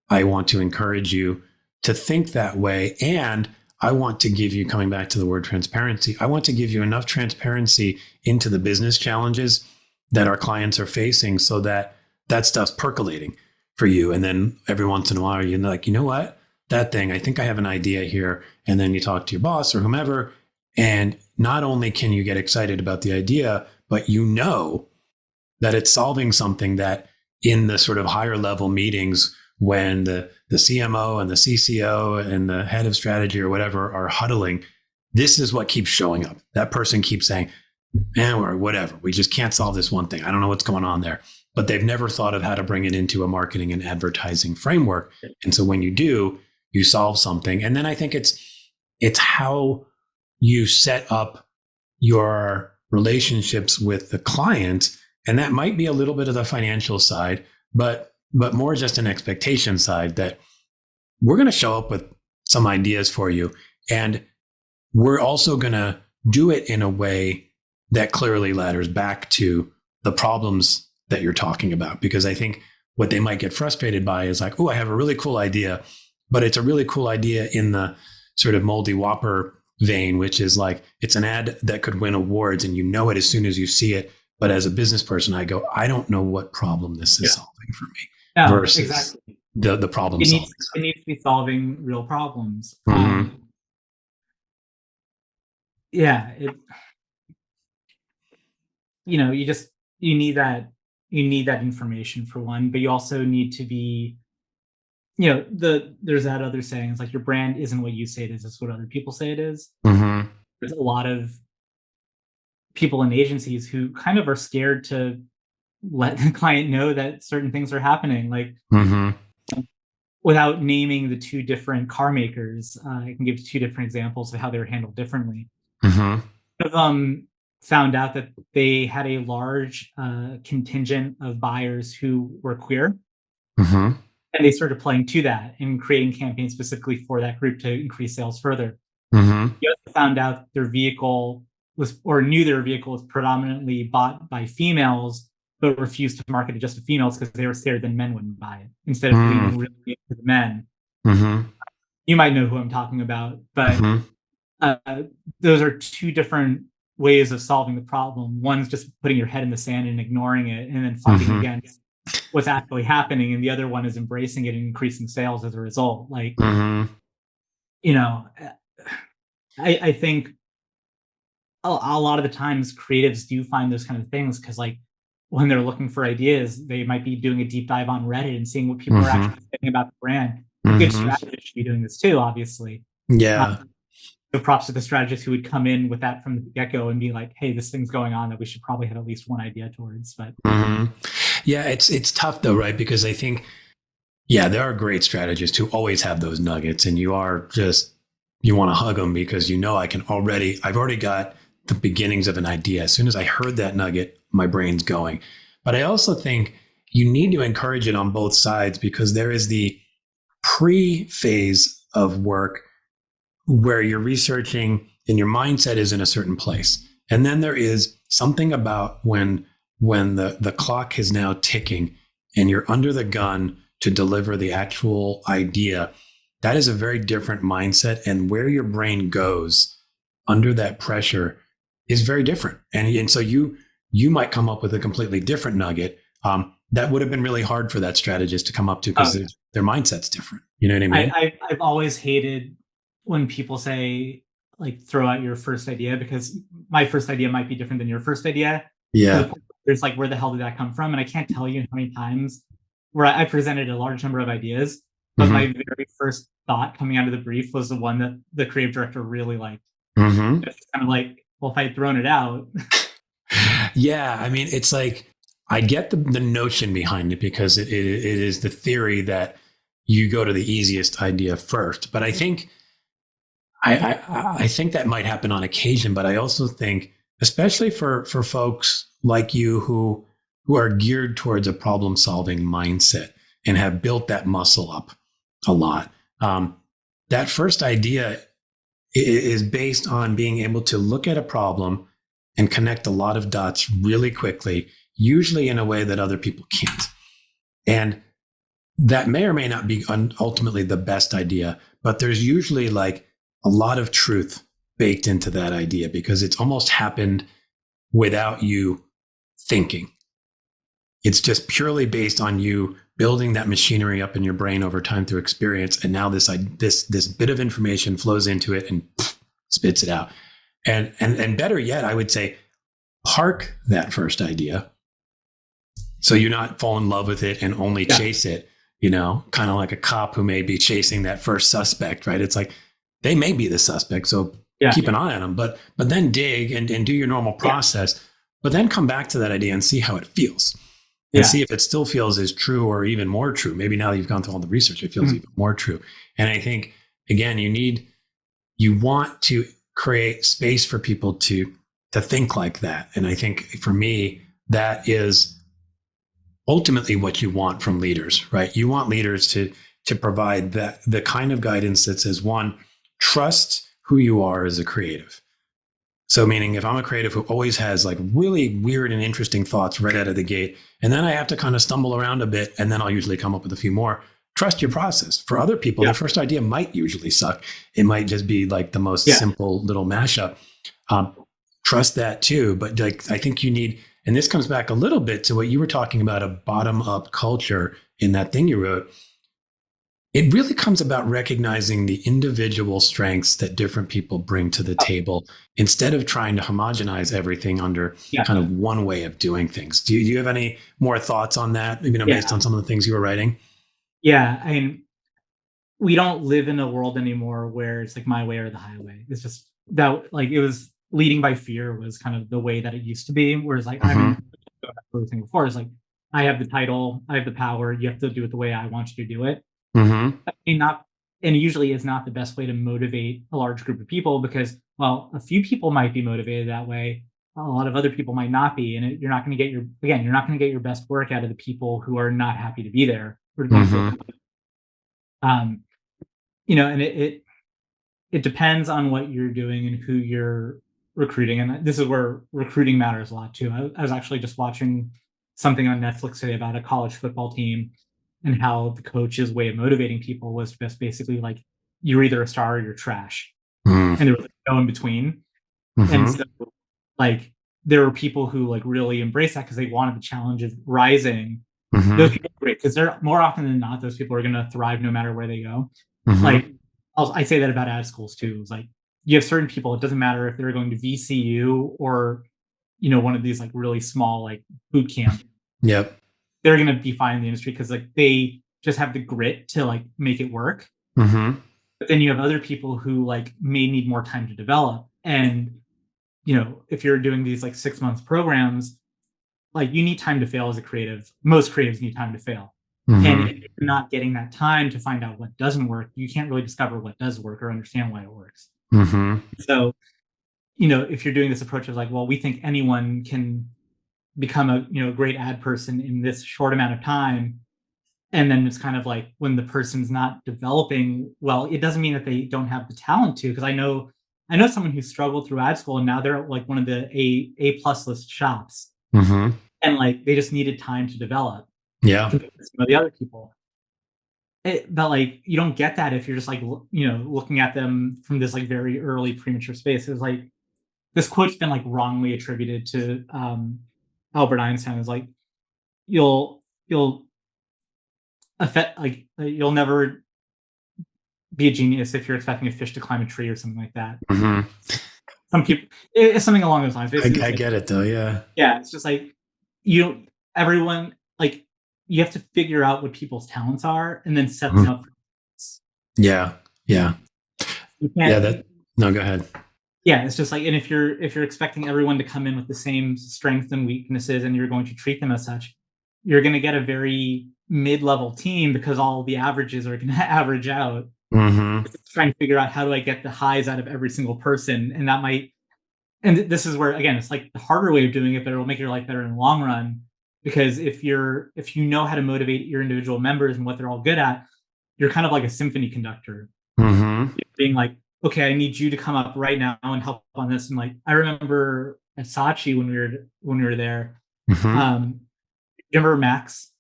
Speaker 1: I want to encourage you to think that way. And I want to give you, coming back to the word transparency, I want to give you enough transparency into the business challenges that our clients are facing so that that stuff's percolating for you. And then every once in a while, you're like, you know what, that thing, I think I have an idea here. And then you talk to your boss or whomever. And not only can you get excited about the idea, but you know that it's solving something that in the sort of higher level meetings, when the CMO and the CCO and the head of strategy or whatever are huddling, this is what keeps showing up. That person keeps saying, or whatever, we just can't solve this one thing. I don't know what's going on there. But they've never thought of how to bring it into a marketing and advertising framework. And so when you do, you solve something. And then I think it's how you set up your relationships with the client. And that might be a little bit of the financial side, but more just an expectation side that we're going to show up with some ideas for you. And we're also going to do it in a way that clearly ladders back to the problems that you're talking about. Because I think what they might get frustrated by is like, oh, I have a really cool idea, but it's a really cool idea in the sort of moldy whopper vein, which is like, it's an ad that could win awards and you know it as soon as you see it. But as a business person, I go, I don't know what problem this is solving for me. Versus exactly. the problem solving.
Speaker 2: It needs to be solving real problems. You need that information for one, but you also need to be, there's that other saying, it's like your brand isn't what you say it is, it's what other people say it is. There's a lot of people in agencies who kind of are scared to let the client know that certain things are happening, like without naming the two different car makers. I can give two different examples of how they were handled differently. One of them found out that they had a large contingent of buyers who were queer. And they started playing to that and creating campaigns specifically for that group to increase sales further. They also found out their vehicle knew their vehicle was predominantly bought by females, but refused to market it just to females because they were scared that men wouldn't buy it, instead of being really into the men. You might know who I'm talking about, but those are two different ways of solving the problem. One's just putting your head in the sand and ignoring it and then fighting against what's actually happening. And the other one is embracing it and increasing sales as a result. Like, I think a lot of the times creatives do find those kind of things because, like, when they're looking for ideas, they might be doing a deep dive on Reddit and seeing what people are actually saying about the brand. A good strategist should be doing this too, obviously. So props to the strategist who would come in with that from the get-go and be like, hey, this thing's going on that we should probably have at least one idea towards. But
Speaker 1: yeah, it's tough though, right? Because I think, there are great strategists who always have those nuggets, and you want to hug them because I've already got the beginnings of an idea. As soon as I heard that nugget, my brain's going. But I also think you need to encourage it on both sides, because there is the pre-phase of work where you're researching and your mindset is in a certain place. And then there is something about when the clock is now ticking and you're under the gun to deliver the actual idea. That is a very different mindset, and where your brain goes under that pressure is very different. And so you might come up with a completely different nugget that would have been really hard for that strategist to come up to, because their mindset's different. You know what I mean?
Speaker 2: I've always hated when people say, like, throw out your first idea, because my first idea might be different than your first idea.
Speaker 1: Yeah.
Speaker 2: there's like, where the hell did that come from? And I can't tell you how many times where I presented a large number of ideas, but my very first thought coming out of the brief was the one that the creative director really liked. It's kind of like, well, if I had thrown it out.
Speaker 1: Yeah, I mean, it's like, I get the notion behind it, because it is the theory that you go to the easiest idea first. But I think I think that might happen on occasion. But I also think, especially for folks like you who are geared towards a problem solving mindset and have built that muscle up a lot, that first idea is based on being able to look at a problem and connect a lot of dots really quickly, usually in a way that other people can't. And that may or may not be ultimately the best idea, but there's usually like a lot of truth baked into that idea, because it's almost happened without you thinking. It's just purely based on you building that machinery up in your brain over time through experience. And now this bit of information flows into it and spits it out. And better yet, I would say, park that first idea, so you're not fall in love with it and only chase it, kind of like a cop who may be chasing that first suspect, right? It's like, they may be the suspect, so keep an eye on them, but then dig and do your normal process, but then come back to that idea and see how it feels, and see if it still feels as true or even more true. Maybe now that you've gone through all the research, it feels even more true. And I think, again, you want to create space for people to think like that. And I think for me, that is ultimately what you want from leaders, right? You want leaders to provide the kind of guidance that says, one, trust who you are as a creative. So meaning, if I'm a creative who always has like really weird and interesting thoughts right out of the gate, and then I have to kind of stumble around a bit, and then I'll usually come up with a few more, trust your process. For other people, their first idea might usually suck. It might just be like the most simple little mashup. Trust that too. But like, I think you need, and this comes back a little bit to what you were talking about, a bottom-up culture in that thing you wrote. It really comes about recognizing the individual strengths that different people bring to the table, instead of trying to homogenize everything under kind of one way of doing things. Do you have any more thoughts on that, based on some of the things you were writing?
Speaker 2: Yeah, I mean, we don't live in a world anymore where it's like my way or the highway. It's just that, like, it was leading by fear was kind of the way that it used to be. Whereas like, I mean, everything before is like, I have the title, I have the power, you have to do it the way I want you to do it. And usually is not the best way to motivate a large group of people, because, well, a few people might be motivated that way, a lot of other people might not be, and you're not going to get your best work out of the people who are not happy to be there. And it depends on what you're doing and who you're recruiting, and this is where recruiting matters a lot too. I was actually just watching something on Netflix today about a college football team, and how the coach's way of motivating people was just basically like, you're either a star or you're trash. And there was no in between. And so like, there were people who like really embraced that because they wanted the challenge of rising. Those people are great, because they're more often than not, those people are going to thrive no matter where they go. Like, I say that about ad schools too. It's like, you have certain people, it doesn't matter if they're going to VCU or, one of these like really small like boot camp. They're going to be fine in the industry because like they just have the grit to like make it work. But then you have other people who like may need more time to develop. And, if you're doing these like 6 month programs, like, you need time to fail as a creative. Most creatives need time to fail. And if you're not getting that time to find out what doesn't work, you can't really discover what does work or understand why it works. So, if you're doing this approach of like, well, we think anyone can become a great ad person in this short amount of time, and then it's kind of like, when the person's not developing well, it doesn't mean that they don't have the talent to, because I know someone who struggled through ad school, and now they're like one of the A+ list shops, and like they just needed time to develop compared to some of the other people. But like, you don't get that if you're just like looking at them from this like very early premature space. It's like, this quote's been like wrongly attributed to Albert Einstein. Is like, you'll never be a genius if you're expecting a fish to climb a tree or something like that. Some people, it's something along those lines.
Speaker 1: I get it though. Yeah.
Speaker 2: Yeah. It's just like, you don't, everyone, like, you have to figure out what people's talents are and then set them up for success.
Speaker 1: Yeah. Yeah.
Speaker 2: You can't,
Speaker 1: No, go ahead.
Speaker 2: Yeah, it's just like, and if you're expecting everyone to come in with the same strengths and weaknesses and you're going to treat them as such, you're going to get a very mid-level team because all the averages are going to average out. It's trying to figure out, how do I get the highs out of every single person? And that might, and this is where, again, it's like the harder way of doing it, but it'll make your life better in the long run. Because if you know how to motivate your individual members and what they're all good at, you're kind of like a symphony conductor. Being like, okay, I need you to come up right now and help on this. And like, I remember at Saatchi when we were there, remember Max?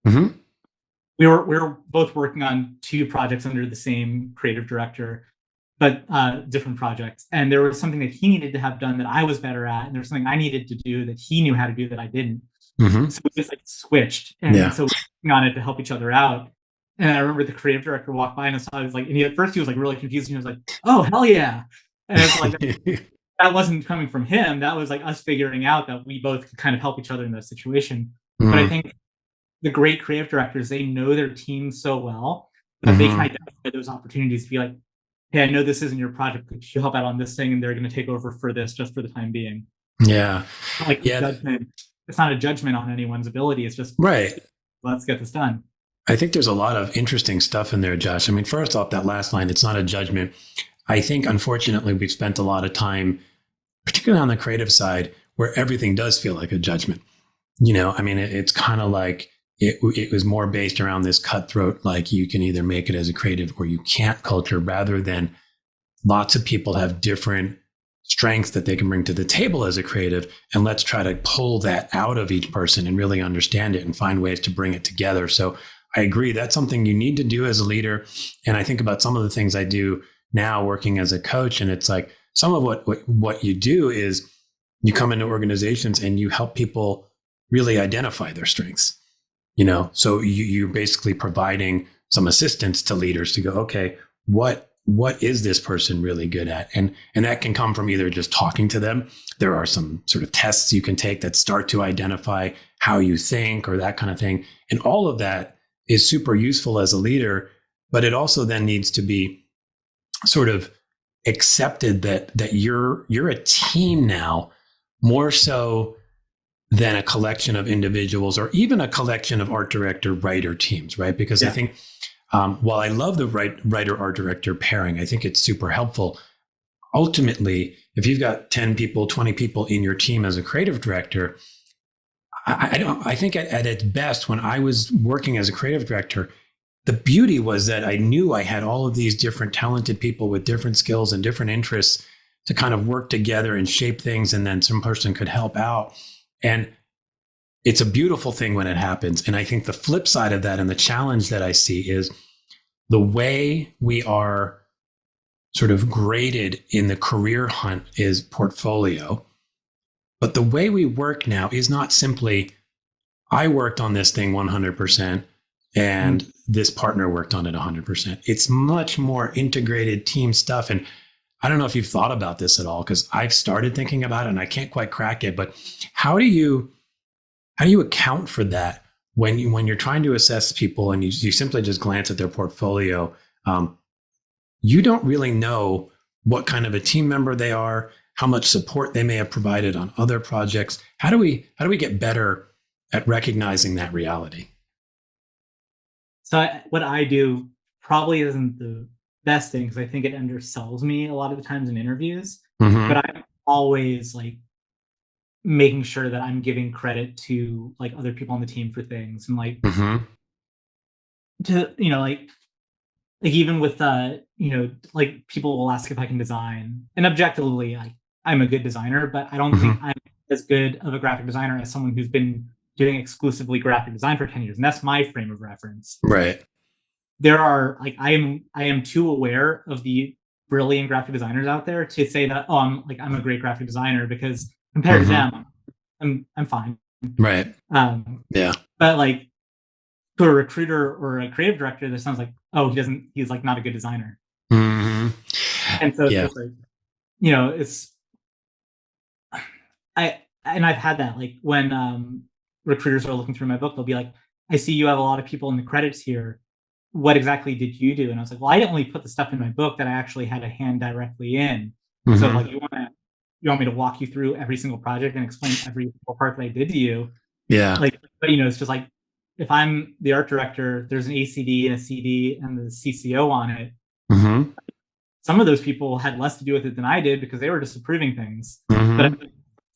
Speaker 2: We were both working on 2 projects under the same creative director, but different projects. And there was something that he needed to have done that I was better at, and there was something I needed to do that he knew how to do that I didn't. So we just like switched, and so we were working on it to help each other out. And I remember the creative director walked by and I was like, and at first he was like really confused. And he was like, "Oh, hell yeah!" And it's like that wasn't coming from him. That was like us figuring out that we both could kind of help each other in that situation. But I think the great creative directors, they know their team so well that they can identify those opportunities to be like, "Hey, I know this isn't your project. Could you help out on this thing?" And they're going to take over for this just for the time being.
Speaker 1: Yeah.
Speaker 2: Judgment. It's not a judgment on anyone's ability. It's just,
Speaker 1: right.
Speaker 2: Let's get this done.
Speaker 1: I think there's a lot of interesting stuff in there, Josh. I mean, first off, that last line, it's not a judgment. I think, unfortunately, we've spent a lot of time, particularly on the creative side, where everything does feel like a judgment. I mean, it's kind of like it was more based around this cutthroat, like you can either make it as a creative or you can't culture, rather than lots of people have different strengths that they can bring to the table as a creative. And let's try to pull that out of each person and really understand it and find ways to bring it together. So I agree. That's something you need to do as a leader. And I think about some of the things I do now working as a coach. And it's like some of what you do is you come into organizations and you help people really identify their strengths. So you're basically providing some assistance to leaders to go, okay, what is this person really good at? And that can come from either just talking to them. There are some sort of tests you can take that start to identify how you think or that kind of thing. And all of that is super useful as a leader, but it also then needs to be sort of accepted that you're a team now, more so than a collection of individuals or even a collection of art director writer teams, right? Because I think while I love the writer art director pairing, I think it's super helpful. Ultimately, if you've got 10 people, 20 people in your team as a creative director, I think at its best, when I was working as a creative director, the beauty was that I knew I had all of these different talented people with different skills and different interests to kind of work together and shape things. And then some person could help out. And it's a beautiful thing when it happens. And I think the flip side of that and the challenge that I see is the way we are sort of graded in the career hunt is portfolio. But the way we work now is not simply, I worked on this thing 100% and this partner worked on it 100%. It's much more integrated team stuff. And I don't know if you've thought about this at all, because I've started thinking about it and I can't quite crack it. But how do you account for that when you're trying to assess people and you simply just glance at their portfolio? You don't really know what kind of a team member they are, how much support they may have provided on other projects. How do we get better at recognizing that reality?
Speaker 2: So what I do probably isn't the best thing, because I think it undersells me a lot of the times in interviews. But I'm always like making sure that I'm giving credit to like other people on the team for things, and like to like even with like people will ask if I can design, and objectively I'm a good designer, but I don't think I'm as good of a graphic designer as someone who's been doing exclusively graphic design for 10 years. And that's my frame of reference.
Speaker 1: Right.
Speaker 2: There are like, I am too aware of the brilliant graphic designers out there to say that, oh, I'm a great graphic designer, because compared to them, I'm fine.
Speaker 1: Right. Yeah.
Speaker 2: But like to a recruiter or a creative director, that sounds like, oh, he's like not a good designer. And so it's just like, it's, and I've had that, like when recruiters are looking through my book, they'll be like, I see you have a lot of people in the credits here. What exactly did you do? And I was like, well, I didn't only put the stuff in my book that I actually had a hand directly in. So like, you want me to walk you through every single project and explain every single part that I did to you?
Speaker 1: Yeah.
Speaker 2: Like, but it's just like, if I'm the art director, there's an ACD and a CD and the CCO on it. Some of those people had less to do with it than I did because they were just approving things. But I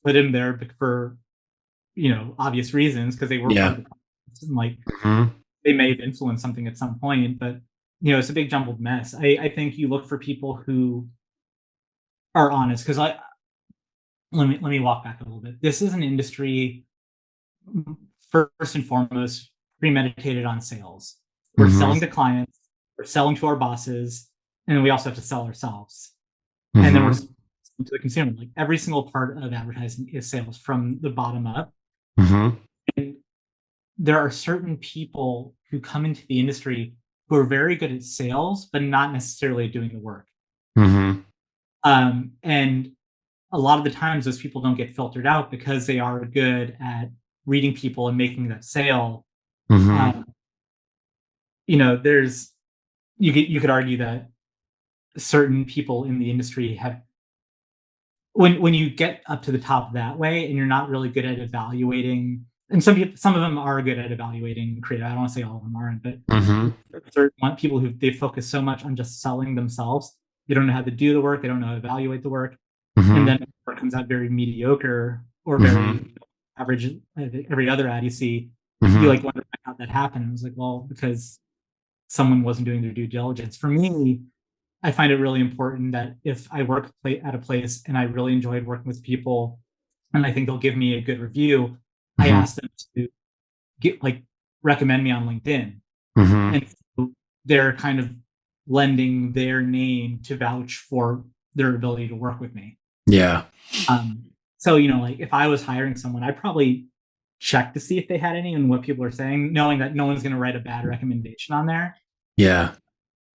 Speaker 2: put in there for obvious reasons, because they were part of the process, and like they may have influenced something at some point, but it's a big jumbled mess. I think you look for people who are honest, because let me walk back a little bit. This is an industry, first and foremost, premeditated on sales. We're selling to clients, we're selling to our bosses, and then we also have to sell ourselves. And then we're selling to the consumer. Like, every single part of advertising is sales from the bottom up. And there are certain people who come into the industry who are very good at sales, but not necessarily doing the work. And a lot of the times those people don't get filtered out because they are good at reading people and making that sale. There's you could argue that certain people in the industry have, when you get up to the top that way and you're not really good at evaluating, and some of them are good at evaluating creative. I don't want to say all of them aren't, but certain people who they focus so much on just selling themselves, they don't know how to do the work, they don't know how to evaluate the work, and then the work comes out very mediocre or very average. Every other ad you see, you like wonder how that happened. And it was like, well, because someone wasn't doing their due diligence. For me, I find it really important that if I work at a place and I really enjoyed working with people, and I think they'll give me a good review, I ask them to recommend me on LinkedIn. And so they're kind of lending their name to vouch for their ability to work with me.
Speaker 1: Yeah.
Speaker 2: So, like, if I was hiring someone, I'd probably check to see if they had any and what people are saying, knowing that no one's going to write a bad recommendation on there.
Speaker 1: Yeah.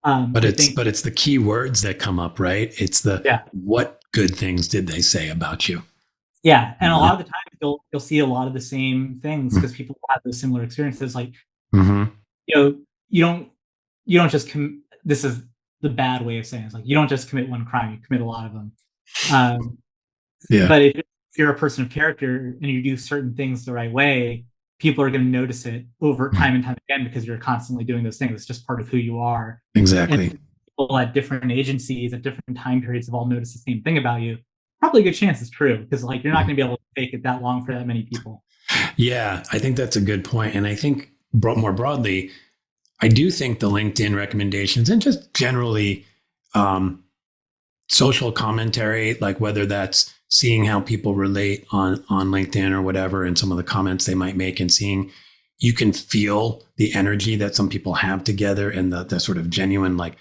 Speaker 1: But it's the key words that come up, right? It's what good things did they say about you?
Speaker 2: Yeah. And a lot of the time you'll see a lot of the same things because people have those similar experiences. Like, you don't just this is the bad way of saying it. It's like, you don't just commit one crime, you commit a lot of them. But if you're a person of character and you do certain things the right way, people are going to notice it over time and time again because you're constantly doing those things. It's just part of who you are.
Speaker 1: Exactly.
Speaker 2: And people at different agencies at different time periods have all noticed the same thing about you. Probably a good chance it's true, because like, you're not going to be able to fake it that long for that many people.
Speaker 1: Yeah, I think that's a good point. And I think more broadly, I do think the LinkedIn recommendations and just generally social commentary, like whether that's seeing how people relate on LinkedIn or whatever, and some of the comments they might make, and seeing, you can feel the energy that some people have together and the sort of genuine like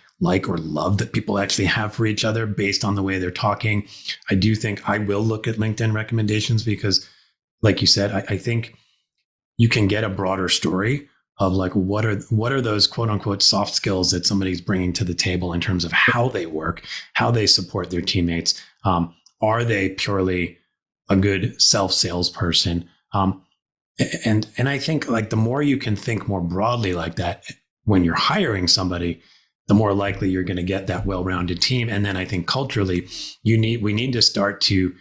Speaker 1: or love that people actually have for each other based on the way they're talking. I do think I will look at LinkedIn recommendations because, like you said, I think you can get a broader story of like, what are those quote unquote soft skills that somebody's bringing to the table in terms of how they work, how they support their teammates. Are they purely a good salesperson? And I think like the more you can think more broadly like that when you're hiring somebody, the more likely you're going to get that well-rounded team. And then I think culturally, we need to start to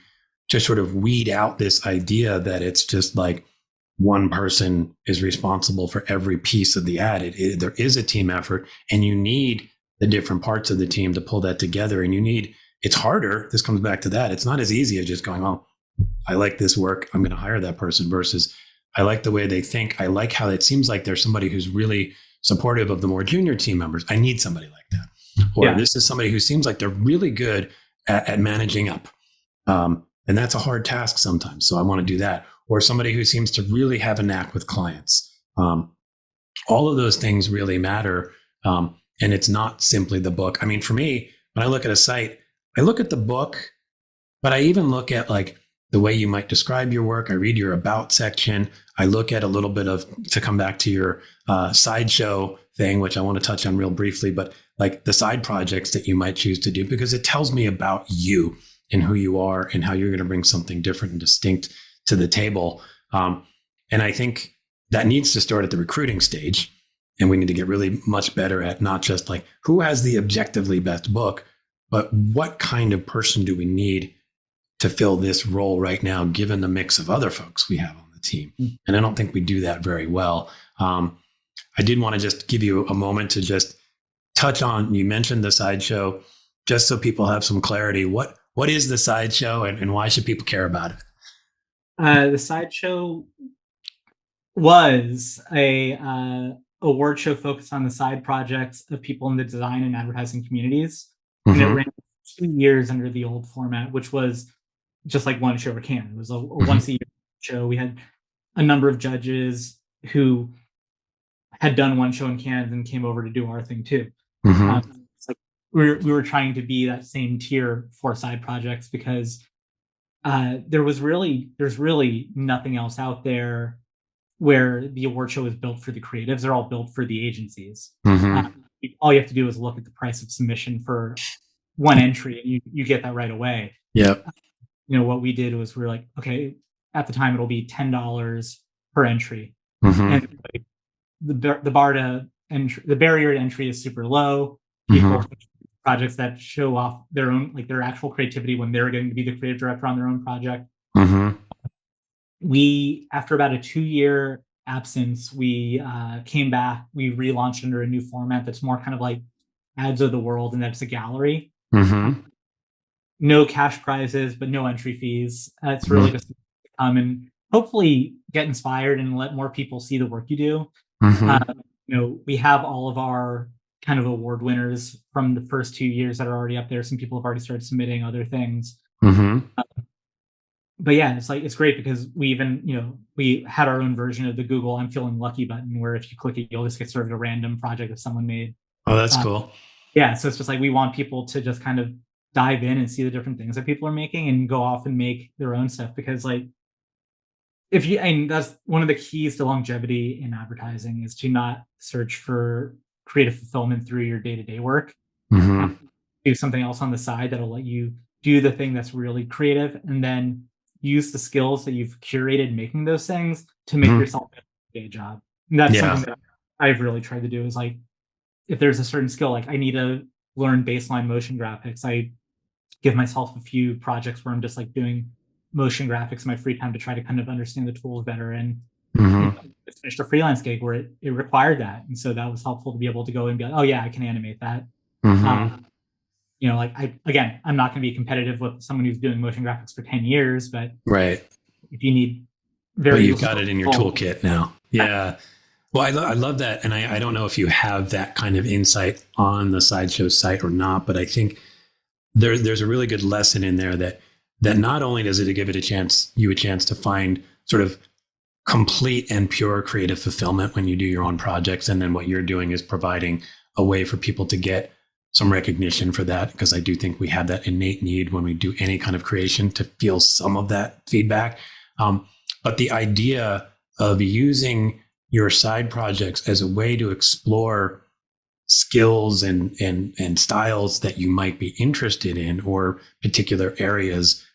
Speaker 1: sort of weed out this idea that it's just like one person is responsible for every piece of the ad. There is a team effort, and you need the different parts of the team to pull that together. And it's harder. This comes back to that. It's not as easy as just going, oh, I like this work, I'm going to hire that person, versus I like the way they think. I like how it seems like there's somebody who's really supportive of the more junior team members. I need somebody like that. Or this is somebody who seems like they're really good at managing up. And that's a hard task sometimes. So I want to do that. Or somebody who seems to really have a knack with clients. All of those things really matter. And it's not simply the book. I mean, for me, when I look at a site, I look at the book, but I even look at like the way you might describe your work. I read your about section. I look at a little bit of, to come back to your sideshow thing, which I want to touch on real briefly, but like the side projects that you might choose to do, because it tells me about you and who you are and how you're going to bring something different and distinct to the table. And I think that needs to start at the recruiting stage. And we need to get really much better at not just like who has the objectively best book, but what kind of person do we need to fill this role right now, given the mix of other folks we have on the team. And I don't think we do that very well. I did want to just give you a moment to just touch on, you mentioned the sideshow, just so people have some clarity. What is the sideshow and why should people care about it?
Speaker 2: The sideshow was a award show focused on the side projects of people in the design and advertising communities. And it ran 2 years under the old format, which was just like one show or can. It was a once a year show. We had a number of judges who had done one show in Cannes and came over to do our thing too. It's like we were trying to be that same tier for side projects because there's really nothing else out there where the award show is built for the creatives. They're all built for the agencies. All you have to do is look at the price of submission for one entry and you get that right away.
Speaker 1: Yep.
Speaker 2: What we did was we were like, okay, at the time it'll be $10 per entry. And like, the barrier to entry is super low. People projects that show off their own, like their actual creativity when they're going to be the creative director on their own project. We, after about a 2-year absence, we came back. We relaunched under a new format that's more kind of like Ads of the World, and that's a gallery. No cash prizes, but no entry fees. It's really just to come and hopefully get inspired and let more people see the work you do. We have all of our kind of award winners from the first 2 years that are already up there. Some people have already started submitting other things. But yeah, it's great because we even, we had our own version of the Google I'm feeling lucky button, where if you click it, you'll just get served a random project that someone made.
Speaker 1: Oh, that's cool.
Speaker 2: Yeah. So it's just like, we want people to just kind of dive in and see the different things that people are making and go off and make their own stuff. Because like, and that's one of the keys to longevity in advertising, is to not search for creative fulfillment through your day-to-day work. Do something else on the side that'll let you do the thing that's really creative, and then use the skills that you've curated making those things to make yourself a day job. And that's something that I've really tried to do, is like, if there's a certain skill, like I need to learn baseline motion graphics, I give myself a few projects where I'm just like doing motion graphics in my free time to try to kind of understand the tools better. And just finished a freelance gig where it required that. And so that was helpful to be able to go and be like, oh yeah, I can animate that. Like I'm not going to be competitive with someone who's doing motion graphics for 10 years, but if you need
Speaker 1: you've got it in your toolkit now. Yeah. Well, I love that. And I don't know if you have that kind of insight on the Sideshow site or not, but I think there's a really good lesson in there that not only does it give it a chance to find sort of complete and pure creative fulfillment when you do your own projects, and then what you're doing is providing a way for people to get some recognition for that, because I do think we have that innate need when we do any kind of creation to feel some of that feedback. But the idea of using your side projects as a way to explore skills and styles that you might be interested in, or particular areas,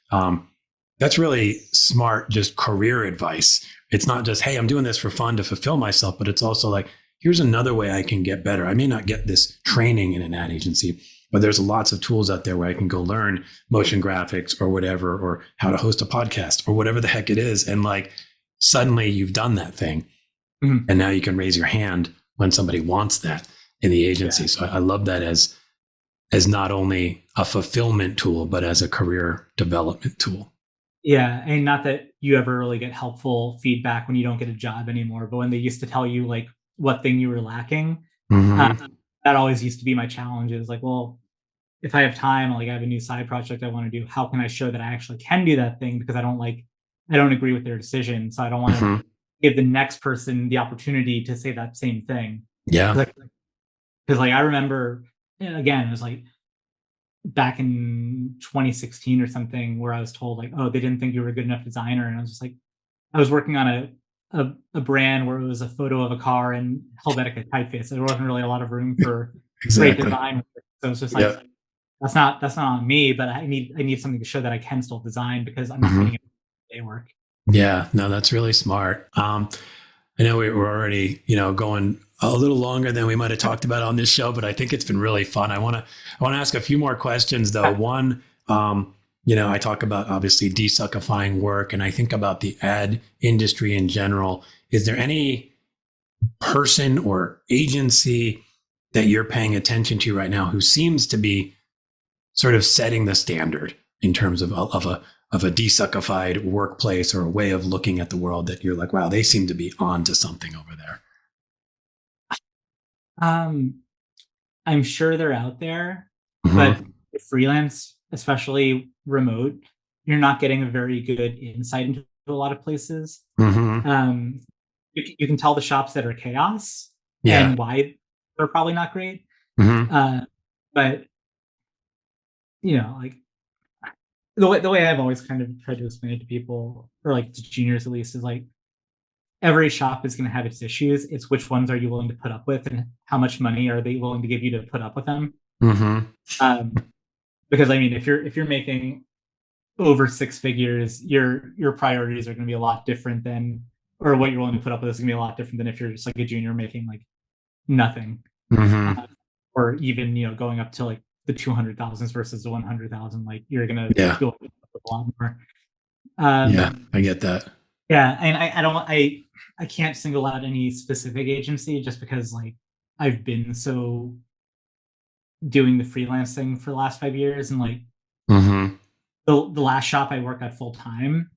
Speaker 1: that's really smart, just career advice. It's not just, hey, I'm doing this for fun to fulfill myself, but it's also like, here's another way I can get better. I may not get this training in an ad agency, but there's lots of tools out there where I can go learn motion graphics or whatever, or how to host a podcast or whatever the heck it is. And like, suddenly you've done that thing. And now you can raise your hand when somebody wants that in the agency. Yeah. So I love that as not only a fulfillment tool, but as a career development tool.
Speaker 2: Yeah. And not that you ever really get helpful feedback when you don't get a job anymore, but when they used to tell you like what thing you were lacking, that always used to be my challenge. Is like, well, if I have time, like I have a new side project I want to do, how can I show that I actually can do that thing? Because I don't agree with their decision. So I don't want to give the next person the opportunity to say that same thing.
Speaker 1: Yeah.
Speaker 2: Because like I remember, again, it was like back in 2016 or something, where I was told like, oh, they didn't think you were a good enough designer. And I was just like, I was working on a brand where it was a photo of a car and Helvetica typeface. There wasn't really a lot of room for great design. So it's just like, that's not on me, but I need something to show that I can still design, because I'm not getting it day work.
Speaker 1: Yeah, no, that's really smart. I know we're already, going a little longer than we might have talked about on this show, but I think it's been really fun. I want to ask a few more questions though. One, I talk about obviously desuckifying work, and I think about the ad industry in general. Is there any person or agency that you're paying attention to right now who seems to be sort of setting the standard in terms of a desuckified workplace or a way of looking at the world that you're like, wow, they seem to be on to something over there?
Speaker 2: I'm sure they're out there, but
Speaker 1: Mm-hmm.
Speaker 2: freelance, especially remote, you're not getting a very good insight into a lot of places.
Speaker 1: Mm-hmm.
Speaker 2: You can tell the shops that are chaos
Speaker 1: Yeah.
Speaker 2: and why they're probably not great.
Speaker 1: Mm-hmm.
Speaker 2: But like the way I've always kind of tried to explain it to people, or like to juniors at least, is like every shop is going to have its issues. It's which ones are you willing to put up with, and how much money are they willing to give you to put up with them?
Speaker 1: Mm-hmm.
Speaker 2: Because I mean, if you're making over six figures, your priorities are going to be a lot different than, or what you're willing to put up with is going to be a lot different than if you're just like a junior making like nothing,
Speaker 1: Mm-hmm.
Speaker 2: or even going up to like the 200,000s versus the 100,000. Like you're gonna
Speaker 1: Yeah.
Speaker 2: go a lot more.
Speaker 1: Yeah. I get that.
Speaker 2: Yeah, and I can't single out any specific agency just because like I've been so doing the freelance thing for the last 5 years, and like
Speaker 1: Mm-hmm.
Speaker 2: the last shop I worked at full time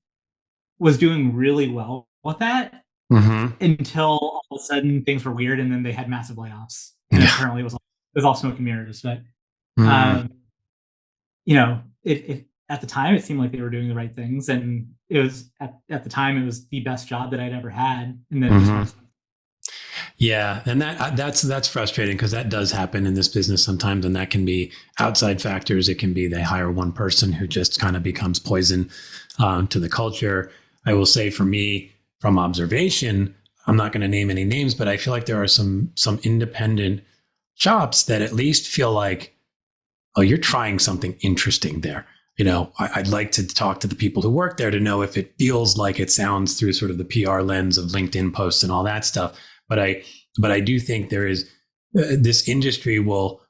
Speaker 2: was doing really well with that
Speaker 1: Mm-hmm.
Speaker 2: until all of a sudden things were weird, and then they had massive layoffs, and
Speaker 1: Yeah.
Speaker 2: apparently it was all smoke and mirrors. But
Speaker 1: Mm-hmm.
Speaker 2: um, it at the time it seemed like they were doing the right things, and it was at the time it was the best job that I'd ever had, and then it just
Speaker 1: Mm-hmm.
Speaker 2: wasn't.
Speaker 1: Yeah, and that's frustrating because that does happen in this business sometimes, and that can be outside factors. It can be they hire one person who just kind of becomes poison to the culture. I will say, for me, from observation, I'm not going to name any names, but I feel like there are some independent shops that at least feel like, oh, you're trying something interesting there. I'd like to talk to the people who work there to know if it feels like it sounds through sort of the PR lens of LinkedIn posts and all that stuff. But I do think there is this industry will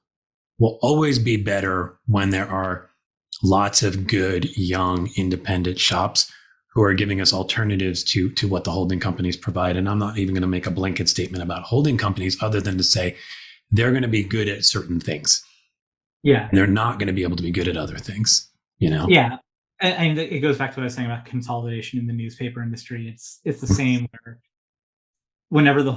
Speaker 1: always be better when there are lots of good young independent shops who are giving us alternatives to what the holding companies provide. And I'm not even going to make a blanket statement about holding companies other than to say they're going to be good at certain things.
Speaker 2: Yeah,
Speaker 1: And they're not going to be able to be good at other things.
Speaker 2: yeah, and it goes back to what I was saying about consolidation in the newspaper industry. It's the same where whenever the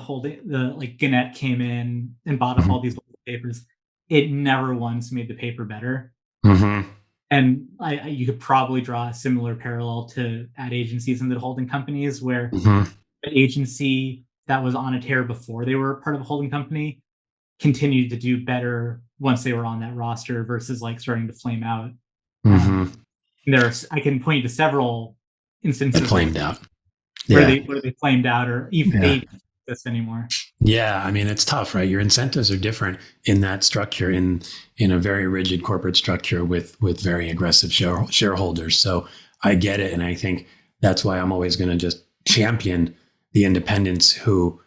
Speaker 2: like Gannett came in and bought up all these papers, it never once made the paper better.
Speaker 1: Mm-hmm.
Speaker 2: And you could probably draw a similar parallel to ad agencies and the holding companies, where
Speaker 1: Mm-hmm.
Speaker 2: an agency that was on a tear before they were part of a holding company continued to do better once they were on that roster versus like starting to flame out.
Speaker 1: Mm-hmm.
Speaker 2: I can point you to several instances
Speaker 1: It flamed out.
Speaker 2: where
Speaker 1: Yeah.
Speaker 2: they flamed out, or even
Speaker 1: Yeah.
Speaker 2: they don't exist anymore.
Speaker 1: Yeah, I mean, it's tough, right? Your incentives are different in that structure, in a very rigid corporate structure with very aggressive shareholders. So I get it, and I think that's why I'm always going to just champion the independents who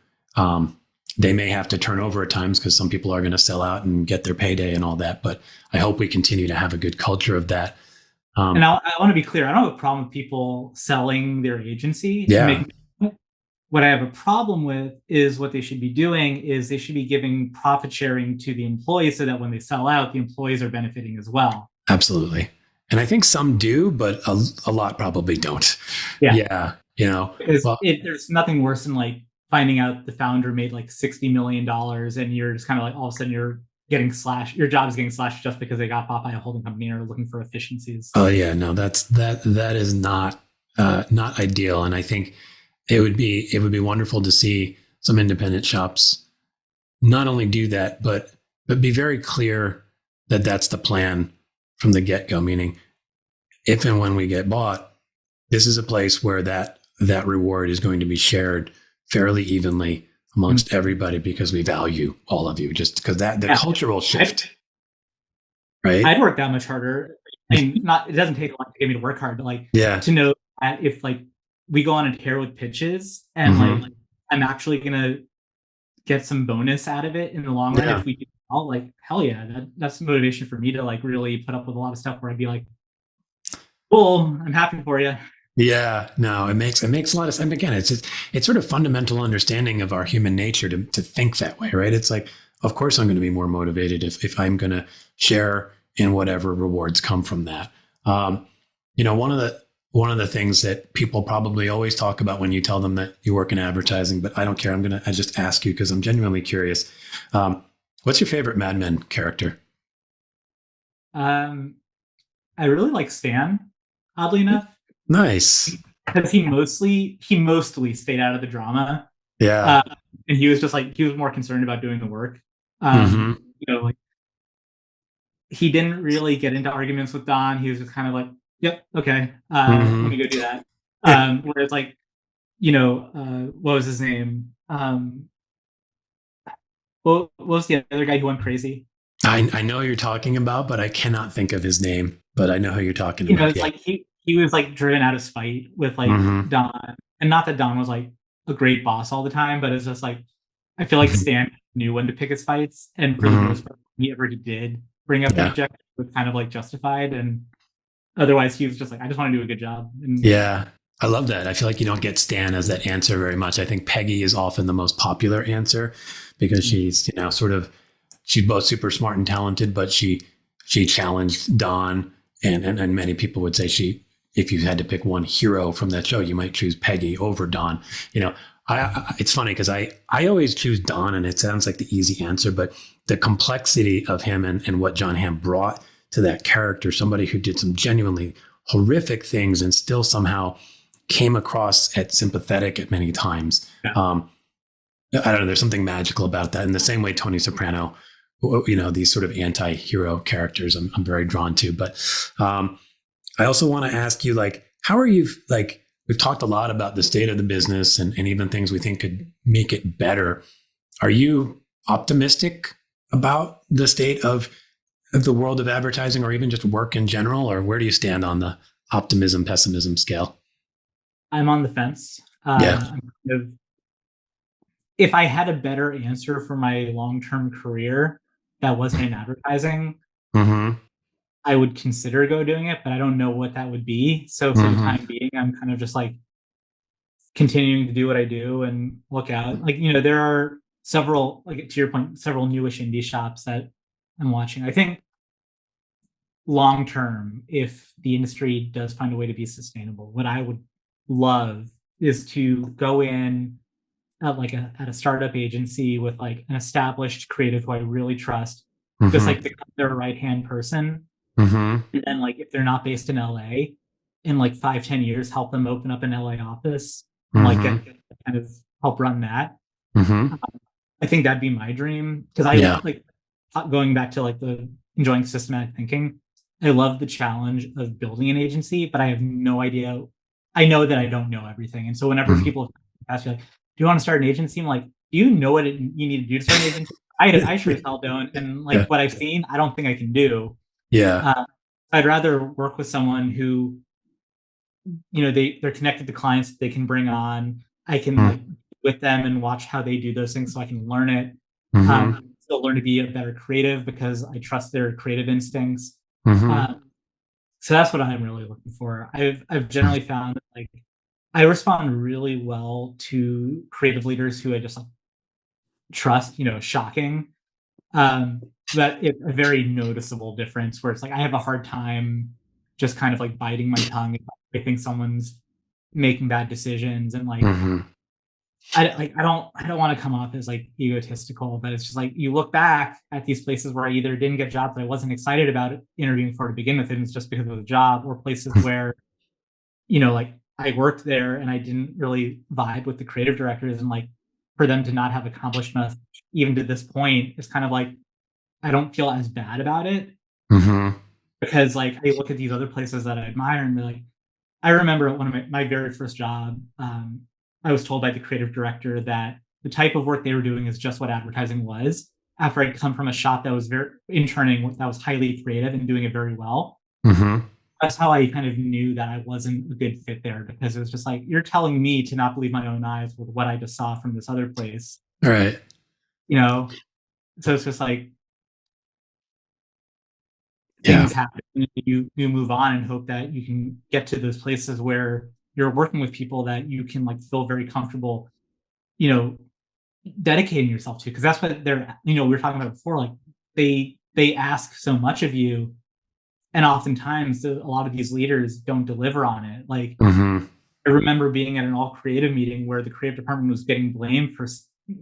Speaker 1: they may have to turn over at times because some people are going to sell out and get their payday and all that. But I hope we continue to have a good culture of that.
Speaker 2: And I want to be clear, I don't have a problem with people selling their agency.
Speaker 1: Yeah.
Speaker 2: What I have a problem with is what they should be doing is they should be giving profit sharing to the employees so that when they sell out, the employees are benefiting as well.
Speaker 1: Absolutely. And I think some do, but a lot probably don't. Yeah.
Speaker 2: Because there's nothing worse than like finding out the founder made like $60 million and you're just kind of like, all of a sudden you're getting slashed, your job is getting slashed just because they got bought by a holding company or looking for efficiencies.
Speaker 1: Oh yeah, no, that is not ideal. And I think it would be wonderful to see some independent shops not only do that, but be very clear that that's the plan from the get-go, meaning if and when we get bought, this is a place where that reward is going to be shared fairly evenly amongst everybody because we value all of you, just because the culture will shift. Right?
Speaker 2: I'd work that much harder. I mean, it doesn't take a lot to get me to work hard, but like to know that if like we go on a tear with pitches, and like I'm actually gonna get some bonus out of it in the long run if we do well. Like, hell yeah, that's motivation for me to like really put up with a lot of stuff where I'd be like, cool, I'm happy for you.
Speaker 1: Yeah, no, it makes a lot of sense. Again, it's sort of fundamental understanding of our human nature to think that way, right? It's like, of course, I'm going to be more motivated if I'm going to share in whatever rewards come from that. One of the things that people probably always talk about when you tell them that you work in advertising, but I don't care. I just ask you because I'm genuinely curious. What's your favorite Mad Men character?
Speaker 2: I really like Stan, oddly enough.
Speaker 1: Nice.
Speaker 2: Because he mostly stayed out of the drama.
Speaker 1: Yeah.
Speaker 2: And he was more concerned about doing the work. Like he didn't really get into arguments with Don. He was just kind of like, yep, okay, let me go do that. Whereas like, what was his name? What was the other guy who went crazy?
Speaker 1: I know who you're talking about, but I cannot think of his name. But I know who you're talking about.
Speaker 2: It's like he was like driven out of spite with like Don, and not that Don was like a great boss all the time, but it's just like I feel like Stan knew when to pick his fights, and for the most part, whenever he did bring up the objective, was kind of like justified, and otherwise he was just like, I just want to do a good job. And
Speaker 1: yeah, I love that. I feel like you don't get Stan as that answer very much. I think Peggy is often the most popular answer because she's she's both super smart and talented, but she challenged Don, and many people would say if you had to pick one hero from that show, you might choose Peggy over Don. It's funny because I always choose Don, and it sounds like the easy answer, but the complexity of him and what John Hamm brought to that character, somebody who did some genuinely horrific things and still somehow came across as sympathetic at many times. Yeah. I don't know. There's something magical about that. In the same way, Tony Soprano, these sort of anti-hero characters I'm very drawn to. But I also want to ask you, like, how are you, like, we've talked a lot about the state of the business and even things we think could make it better. Are you optimistic about the state of the world of advertising or even just work in general? Or where do you stand on the optimism, pessimism scale?
Speaker 2: I'm on the fence. If I had a better answer for my long-term career that wasn't in advertising, I would consider doing it, but I don't know what that would be. So for the time being, I'm kind of just like continuing to do what I do and look out. Like, there are several, like to your point, several newish indie shops that I'm watching. I think long-term, if the industry does find a way to be sustainable, what I would love is to go in at a startup agency with like an established creative who I really trust, just like become their right-hand person. And then like if they're not based in LA, in like 5-10 years, help them open up an LA office and like get kind of help run that. I think that'd be my dream, because I like going back to like the enjoying systematic thinking. I love the challenge of building an agency, but I have no idea. I know that I don't know everything, and so whenever people ask me like, do you want to start an agency? I'm like, do you know what you need to do to start an agency? I sure as hell don't. And like what I've seen, I don't think I can do.
Speaker 1: Yeah.
Speaker 2: I'd rather work with someone who, they're connected to clients that they can bring on. I can like with them and watch how they do those things so I can learn it. Still learn to be a better creative because I trust their creative instincts. So that's what I'm really looking for. I've generally found that like I respond really well to creative leaders who I just like trust, shocking. But it's a very noticeable difference where it's like I have a hard time just kind of like biting my tongue if I think someone's making bad decisions, and like I don't want to come off as like egotistical, but it's just like you look back at these places where I either didn't get jobs that I wasn't excited about interviewing for to begin with, and it's just because of the job, or places where like I worked there and I didn't really vibe with the creative directors, and like for them to not have accomplished much even to this point is kind of like I don't feel as bad about it because like I look at these other places that I admire and be like, I remember one of my very first job, I was told by the creative director that the type of work they were doing is just what advertising was, after I'd come from a shop that was very interning, that was highly creative and doing it very well. that's how I kind of knew that I wasn't a good fit there, because it was just like, you're telling me to not believe my own eyes with what I just saw from this other place,
Speaker 1: Right.
Speaker 2: you know? So it's just like
Speaker 1: Yeah.
Speaker 2: things happen, and you move on and hope that you can get to those places where you're working with people that you can like feel very comfortable, you know, dedicating yourself to, because that's what they're, we were talking about before, like they ask so much of you, and oftentimes a lot of these leaders don't deliver on it. Like,
Speaker 1: Mm-hmm.
Speaker 2: I remember being at an all creative meeting where the creative department was getting blamed for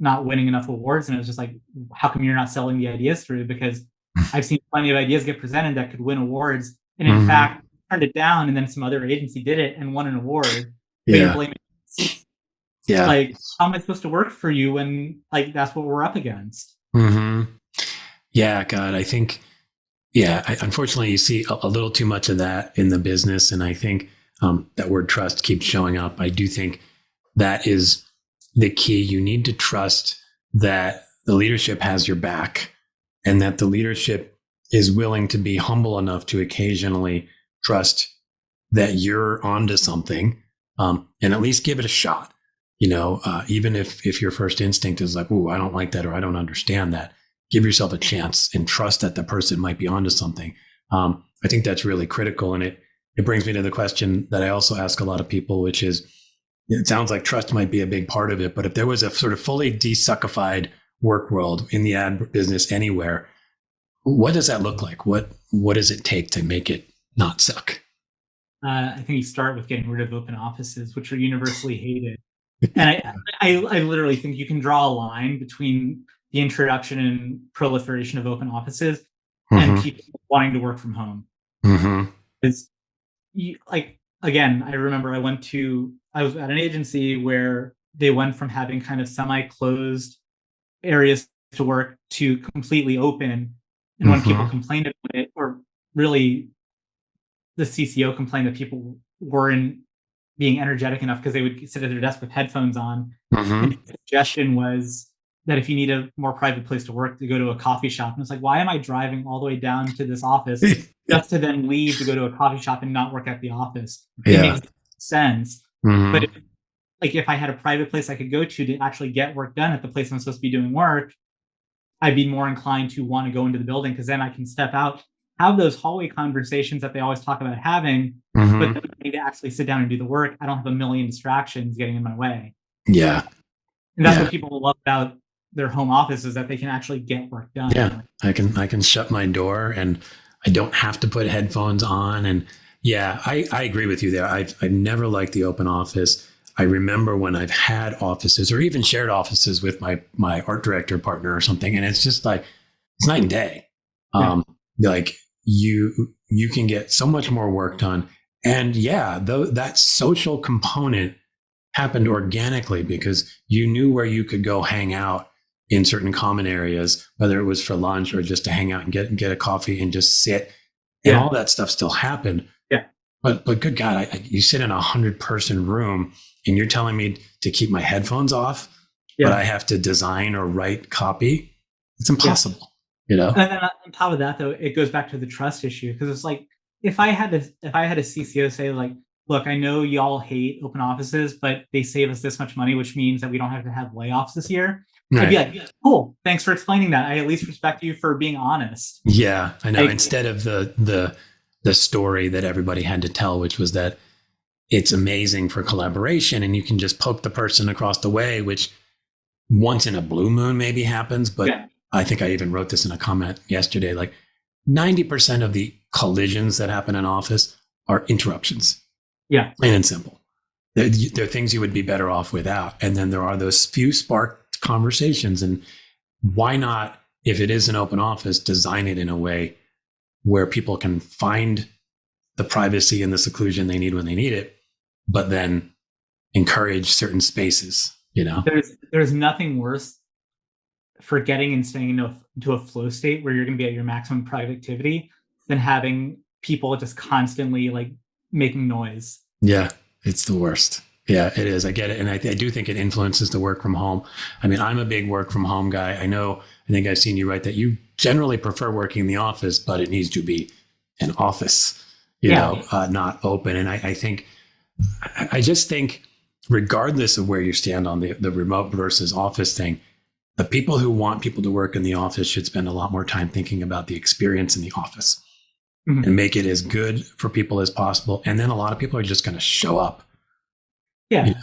Speaker 2: not winning enough awards, and it was just like, how come you're not selling the ideas through? Because I've seen plenty of ideas get presented that could win awards, and in fact turned it down, and then some other agency did it and won an award. But you're blaming.
Speaker 1: Yeah.
Speaker 2: Like, how am I supposed to work for you when like that's what we're up against?
Speaker 1: Mm-hmm. Yeah, God, I think, unfortunately, you see a little too much of that in the business. And I think that word trust keeps showing up. I do think that is the key. You need to trust that the leadership has your back, and that the leadership is willing to be humble enough to occasionally trust that you're onto something, and at least give it a shot. Even if your first instinct is like, "Ooh, I don't like that," or "I don't understand that," give yourself a chance and trust that the person might be onto something. I think that's really critical. And it brings me to the question that I also ask a lot of people, which is, it sounds like trust might be a big part of it, but if there was a sort of fully desuckified work world in the ad business anywhere, what does that look like? What does it take to make it not suck?
Speaker 2: I think you start with getting rid of open offices, which are universally hated. And I literally think you can draw a line between the introduction and proliferation of open offices and people wanting to work from home. Because, again, I remember I was at an agency where they went from having kind of semi-closed areas to work to completely open. And when people complained about it, or really the CCO complained that people weren't being energetic enough because they would sit at their desk with headphones on. And the suggestion was that if you need a more private place to work, to go to a coffee shop. And it's like, why am I driving all the way down to this office just to then leave to go to a coffee shop and not work at the office? It makes sense. But if I had a private place I could go to actually get work done at the place I'm supposed to be doing work, I'd be more inclined to want to go into the building, because then I can step out, have those hallway conversations that they always talk about having, but then I need to actually sit down and do the work. I don't have a million distractions getting in my way.
Speaker 1: Yeah.
Speaker 2: And that's what people love about their home office, is that they can actually get work done.
Speaker 1: Yeah. I can shut my door and I don't have to put headphones on. And I agree with you there. I've never liked the open office. I remember when I've had offices or even shared offices with my art director partner or something, and it's just like, it's night and day. Like you can get so much more work done. And that social component happened organically because you knew where you could go hang out in certain common areas, whether it was for lunch or just to hang out and get a coffee and just sit. And all that stuff still happened. Yeah. But good God, you sit in 100-person room and you're telling me to keep my headphones off, but I have to design or write copy. It's impossible. And
Speaker 2: then on top of that, though, it goes back to the trust issue, because it's like, if I had a CCO say like, look, I know y'all hate open offices, but they save us this much money, which means that we don't have to have layoffs this year. I'd be like, cool, thanks for explaining that. I at least respect you for being honest.
Speaker 1: Yeah, I know. Instead of the story that everybody had to tell, which was that it's amazing for collaboration and you can just poke the person across the way, which once in a blue moon maybe happens. But I think I even wrote this in a comment yesterday, like 90% of the collisions that happen in office are interruptions. Yeah. Plain and simple. They're things you would be better off without. And then there are those few sparked conversations. And why not, if it is an open office, design it in a way where people can find the privacy and the seclusion they need when they need it, but then encourage certain spaces, There's
Speaker 2: nothing worse for getting and staying into a flow state where you're going to be at your maximum productivity than having people just constantly like making noise.
Speaker 1: Yeah, it's the worst. Yeah, it is. I get it. And I do think it influences the work from home. I mean, I'm a big work from home guy. I think I've seen you write that you generally prefer working in the office, but it needs to be an office, not open. And I think, I just think, regardless of where you stand on the remote versus office thing, the people who want people to work in the office should spend a lot more time thinking about the experience in the office and make it as good for people as possible. And then a lot of people are just going to show up.
Speaker 2: Yeah.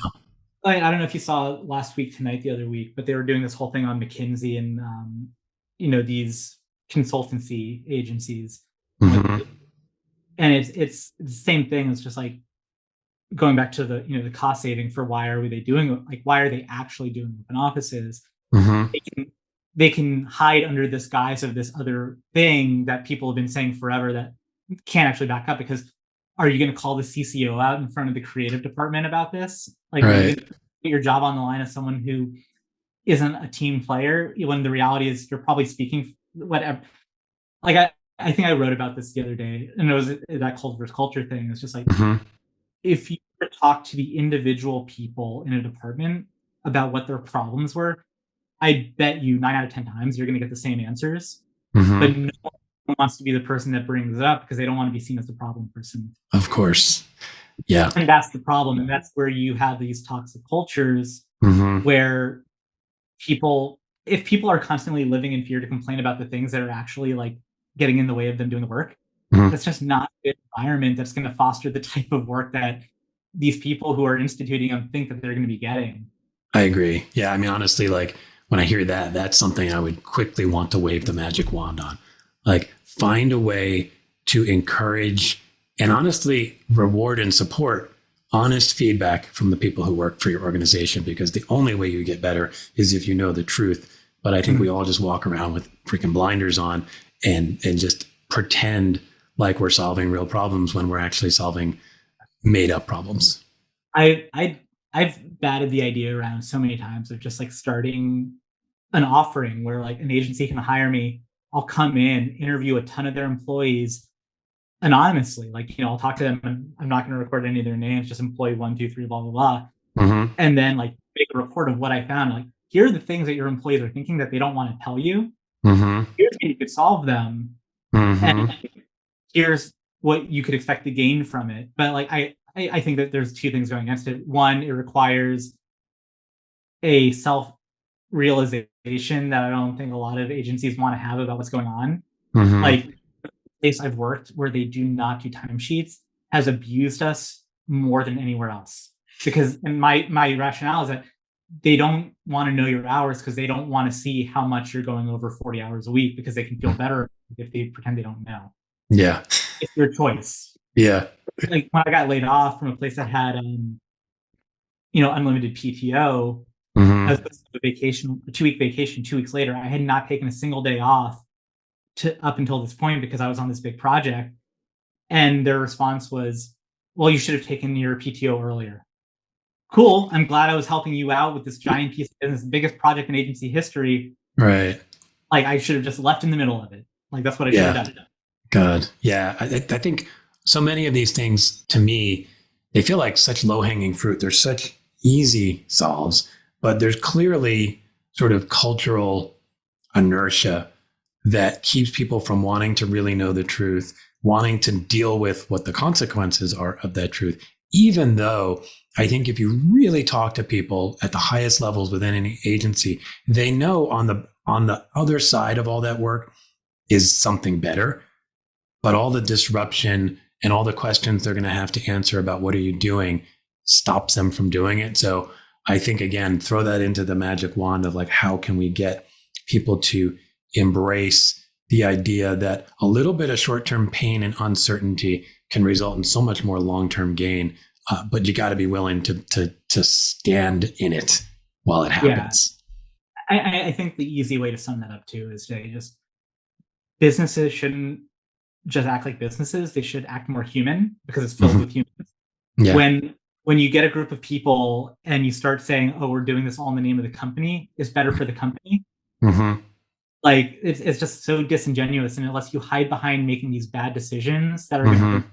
Speaker 2: I don't know if you saw last week, tonight, the other week, but they were doing this whole thing on McKinsey and, these consultancy agencies. And it's the same thing. It's just like going back to the cost saving for why are they actually doing open offices? They can hide under this guise of this other thing that people have been saying forever that can't actually back up, because are you going to call the CCO out in front of the creative department about this? Like, are you gonna put your job on the line as someone who isn't a team player, when the reality is you're probably speaking whatever. Like, I think I wrote about this the other day, and it was that cult versus culture thing. It's just like, if you talk to the individual people in a department about what their problems were, I bet you 9 out of 10 times you're going to get the same answers. But no one wants to be the person that brings it up because they don't want to be seen as the problem person.
Speaker 1: Of course. Yeah.
Speaker 2: And that's the problem. And that's where you have these toxic cultures where if people are constantly living in fear to complain about the things that are actually like getting in the way of them doing the work, that's just not a good environment that's going to foster the type of work that these people who are instituting them think that they're going to be getting.
Speaker 1: I agree. Yeah. I mean, honestly, like, when I hear that, that's something I would quickly want to wave the magic wand on. Like, find a way to encourage and honestly reward and support honest feedback from the people who work for your organization, because the only way you get better is if you know the truth. But I think we all just walk around with freaking blinders on and just pretend like we're solving real problems when we're actually solving made up problems.
Speaker 2: I've batted the idea around so many times of just like starting an offering where like an agency can hire me. I'll come in, interview a ton of their employees anonymously. Like, I'll talk to them, and I'm not going to record any of their names, just employee 1, 2, 3, blah, blah, blah. And then like make a report of what I found. Like, here are the things that your employees are thinking that they don't want to tell you. Here's how you could solve them. And here's what you could expect to gain from it. But like, I think that there's two things going against it. One, it requires a self-realization that I don't think a lot of agencies want to have about what's going on. Like, the place I've worked where they do not do timesheets has abused us more than anywhere else. Because, and my rationale is that they don't want to know your hours because they don't want to see how much you're going over 40 hours a week, because they can feel better if they pretend they don't know.
Speaker 1: Yeah.
Speaker 2: It's your choice.
Speaker 1: Yeah.
Speaker 2: Like, when I got laid off from a place that had, unlimited PTO, I was supposed to have a 2-week vacation. 2 weeks later, I had not taken a single day off up until this point because I was on this big project. And their response was, well, you should have taken your PTO earlier. Cool. I'm glad I was helping you out with this giant piece of business, the biggest project in agency history.
Speaker 1: Right.
Speaker 2: Like, I should have just left in the middle of it. Like, that's what I should have done.
Speaker 1: God. Yeah. I think so many of these things, to me, they feel like such low-hanging fruit. They're such easy solves, but there's clearly sort of cultural inertia that keeps people from wanting to really know the truth, wanting to deal with what the consequences are of that truth. Even though I think if you really talk to people at the highest levels within any agency, they know on the other side of all that work is something better. But all the disruption and all the questions they're going to have to answer about what are you doing stops them from doing it. So I think, again, throw that into the magic wand of like, how can we get people to embrace the idea that a little bit of short-term pain and uncertainty can result in so much more long-term gain. But you got to be willing to stand in it while it happens.
Speaker 2: Yeah. I think the easy way to sum that up too is to just, businesses shouldn't just act like businesses. They should act more human, because it's filled with humans.
Speaker 1: Yeah.
Speaker 2: When you get a group of people and you start saying, oh, we're doing this all in the name of the company, it's better for the company. Like, it's just so disingenuous. And unless you hide behind making these bad decisions that are going to,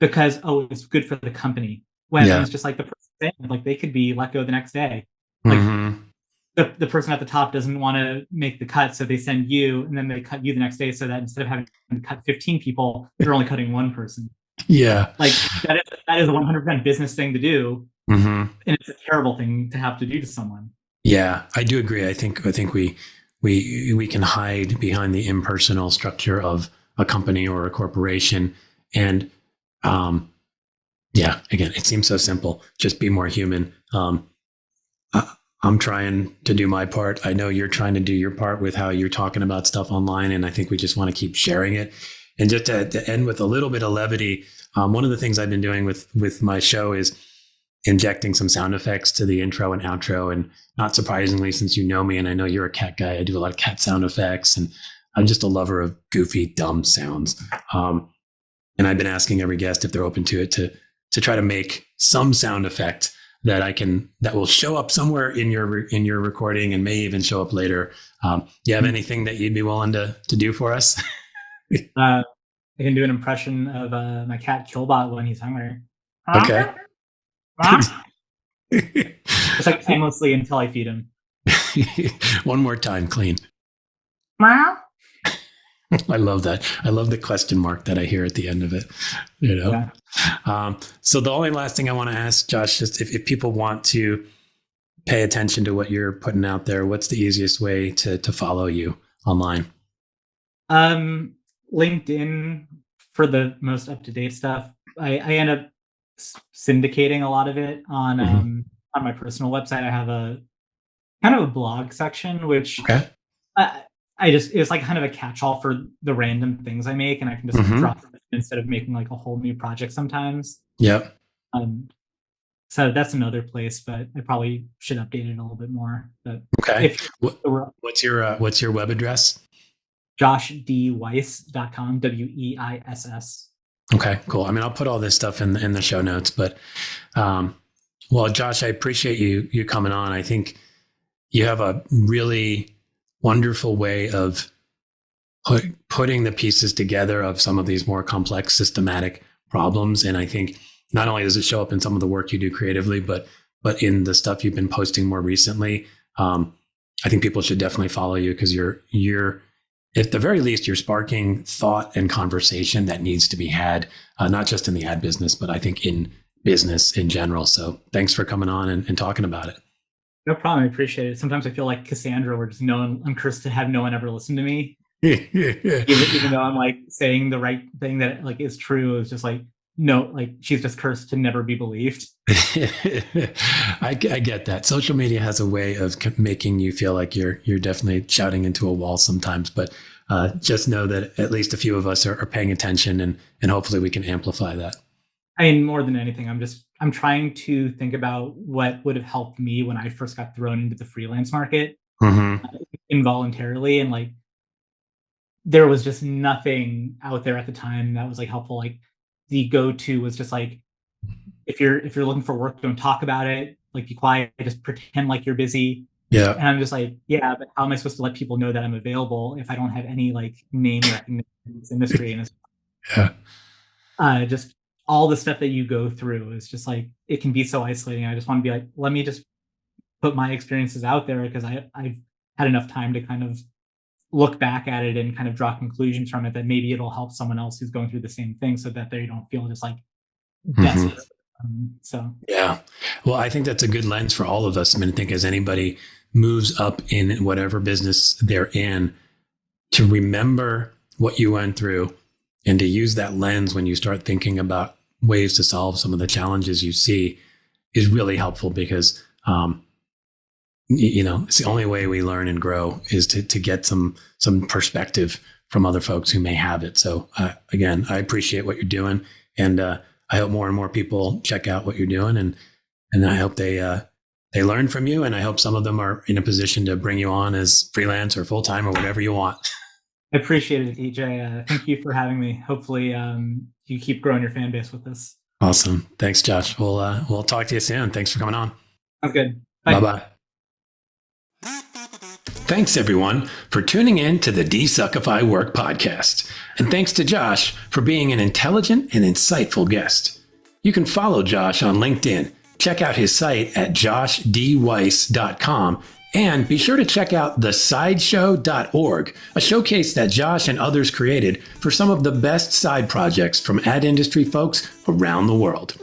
Speaker 2: because, oh, it's good for the company, when it's just like the person saying, like, they could be let go the next day. Like, the person at the top doesn't want to make the cut, so they send you, and then they cut you the next day, so that instead of having to cut 15 people, they're only cutting one person.
Speaker 1: Yeah.
Speaker 2: Like that is a 100% business thing to do. And it's a terrible thing to have to do to someone.
Speaker 1: Yeah, I do agree. I think we can hide behind the impersonal structure of a company or a corporation. And yeah, again, it seems so simple. Just be more human. I'm trying to do my part. I know you're trying to do your part with how you're talking about stuff online. And I think we just want to keep sharing it. And just to end with a little bit of levity, one of the things I've been doing with my show is injecting some sound effects to the intro and outro. And not surprisingly, since you know me and I know you're a cat guy, I do a lot of cat sound effects. And I'm just a lover of goofy, dumb sounds. And I've been asking every guest if they're open to it to try to make some sound effect that will show up somewhere in your recording and may even show up later. Do you have anything that you'd be willing to do for us?
Speaker 2: I can do an impression of my cat Killbot when he's hungry.
Speaker 1: Okay.
Speaker 2: Just like aimlessly until I feed him.
Speaker 1: One more time, clean. I love that. I love the question mark that I hear at the end of it. You know. Yeah. So the only last thing I want to ask, Josh, just if people want to pay attention to what you're putting out there, what's the easiest way to follow you online?
Speaker 2: LinkedIn for the most up-to-date stuff. I end up syndicating a lot of it on my personal website. I have a kind of a blog section, which it's like kind of a catch-all for the random things I make, and I can just drop them instead of making like a whole new project sometimes.
Speaker 1: Yep.
Speaker 2: So that's another place, but I probably should update it a little bit more. But
Speaker 1: okay. What's your web address?
Speaker 2: JoshDWeiss.com, WEISS.
Speaker 1: Okay, cool. I mean, I'll put all this stuff in the show notes, but well, Josh, I appreciate you coming on. I think you have a really wonderful way of putting the pieces together of some of these more complex systematic problems. And I think not only does it show up in some of the work you do creatively, but in the stuff you've been posting more recently. I think people should definitely follow you because you're at the very least, you're sparking thought and conversation that needs to be had, not just in the ad business, but I think in business in general. So thanks for coming on and talking about it.
Speaker 2: No problem. I appreciate it. Sometimes I feel like Cassandra, where just I'm cursed to have no one ever listen to me. even though I'm like saying the right thing that like is true. It's just like, no, like she's just cursed to never be believed.
Speaker 1: I get that. Social media has a way of making you feel like you're definitely shouting into a wall sometimes, but just know that at least a few of us are paying attention and hopefully we can amplify that.
Speaker 2: I mean, more than anything, I'm trying to think about what would have helped me when I first got thrown into the freelance market involuntarily. And like, there was just nothing out there at the time that was like helpful. Like the go-to was just like, if you're looking for work, don't talk about it. Like be quiet, just pretend like you're busy.
Speaker 1: Yeah.
Speaker 2: And I'm just like, yeah, but how am I supposed to let people know that I'm available if I don't have any like name recognition in this industry? And just all the stuff that you go through is just like, it can be so isolating. I just want to be like, let me just put my experiences out there because I've had enough time to kind of look back at it and kind of draw conclusions from it that maybe it'll help someone else who's going through the same thing so that they don't feel just like desperate. So
Speaker 1: yeah, well, I think that's a good lens for all of us. I mean, I think as anybody moves up in whatever business they're in, to remember what you went through and to use that lens when you start thinking about ways to solve some of the challenges you see is really helpful because it's the only way we learn and grow is to get some perspective from other folks who may have it. So again, I appreciate what you're doing, and I hope more and more people check out what you're doing, and I hope they learn from you, and I hope some of them are in a position to bring you on as freelance or full time or whatever you want.
Speaker 2: I appreciate it, EJ. Thank you for having me. Hopefully, you keep growing your fan base with this.
Speaker 1: Awesome. Thanks, Josh. We'll talk to you soon. Thanks for coming on.
Speaker 2: Sounds good. Bye.
Speaker 1: Bye-bye. Thanks, everyone, for tuning in to the DesuckifyWork Podcast. And thanks to Josh for being an intelligent and insightful guest. You can follow Josh on LinkedIn, check out his site at joshdweiss.com, And be sure to check out thesideshow.org, a showcase that Josh and others created for some of the best side projects from ad industry folks around the world.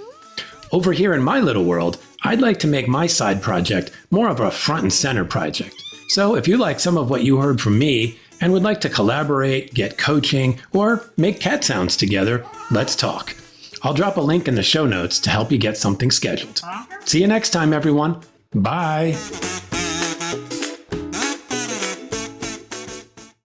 Speaker 1: Over here in my little world, I'd like to make my side project more of a front and center project. So if you like some of what you heard from me and would like to collaborate, get coaching, or make cat sounds together, let's talk. I'll drop a link in the show notes to help you get something scheduled. See you next time, everyone. Bye.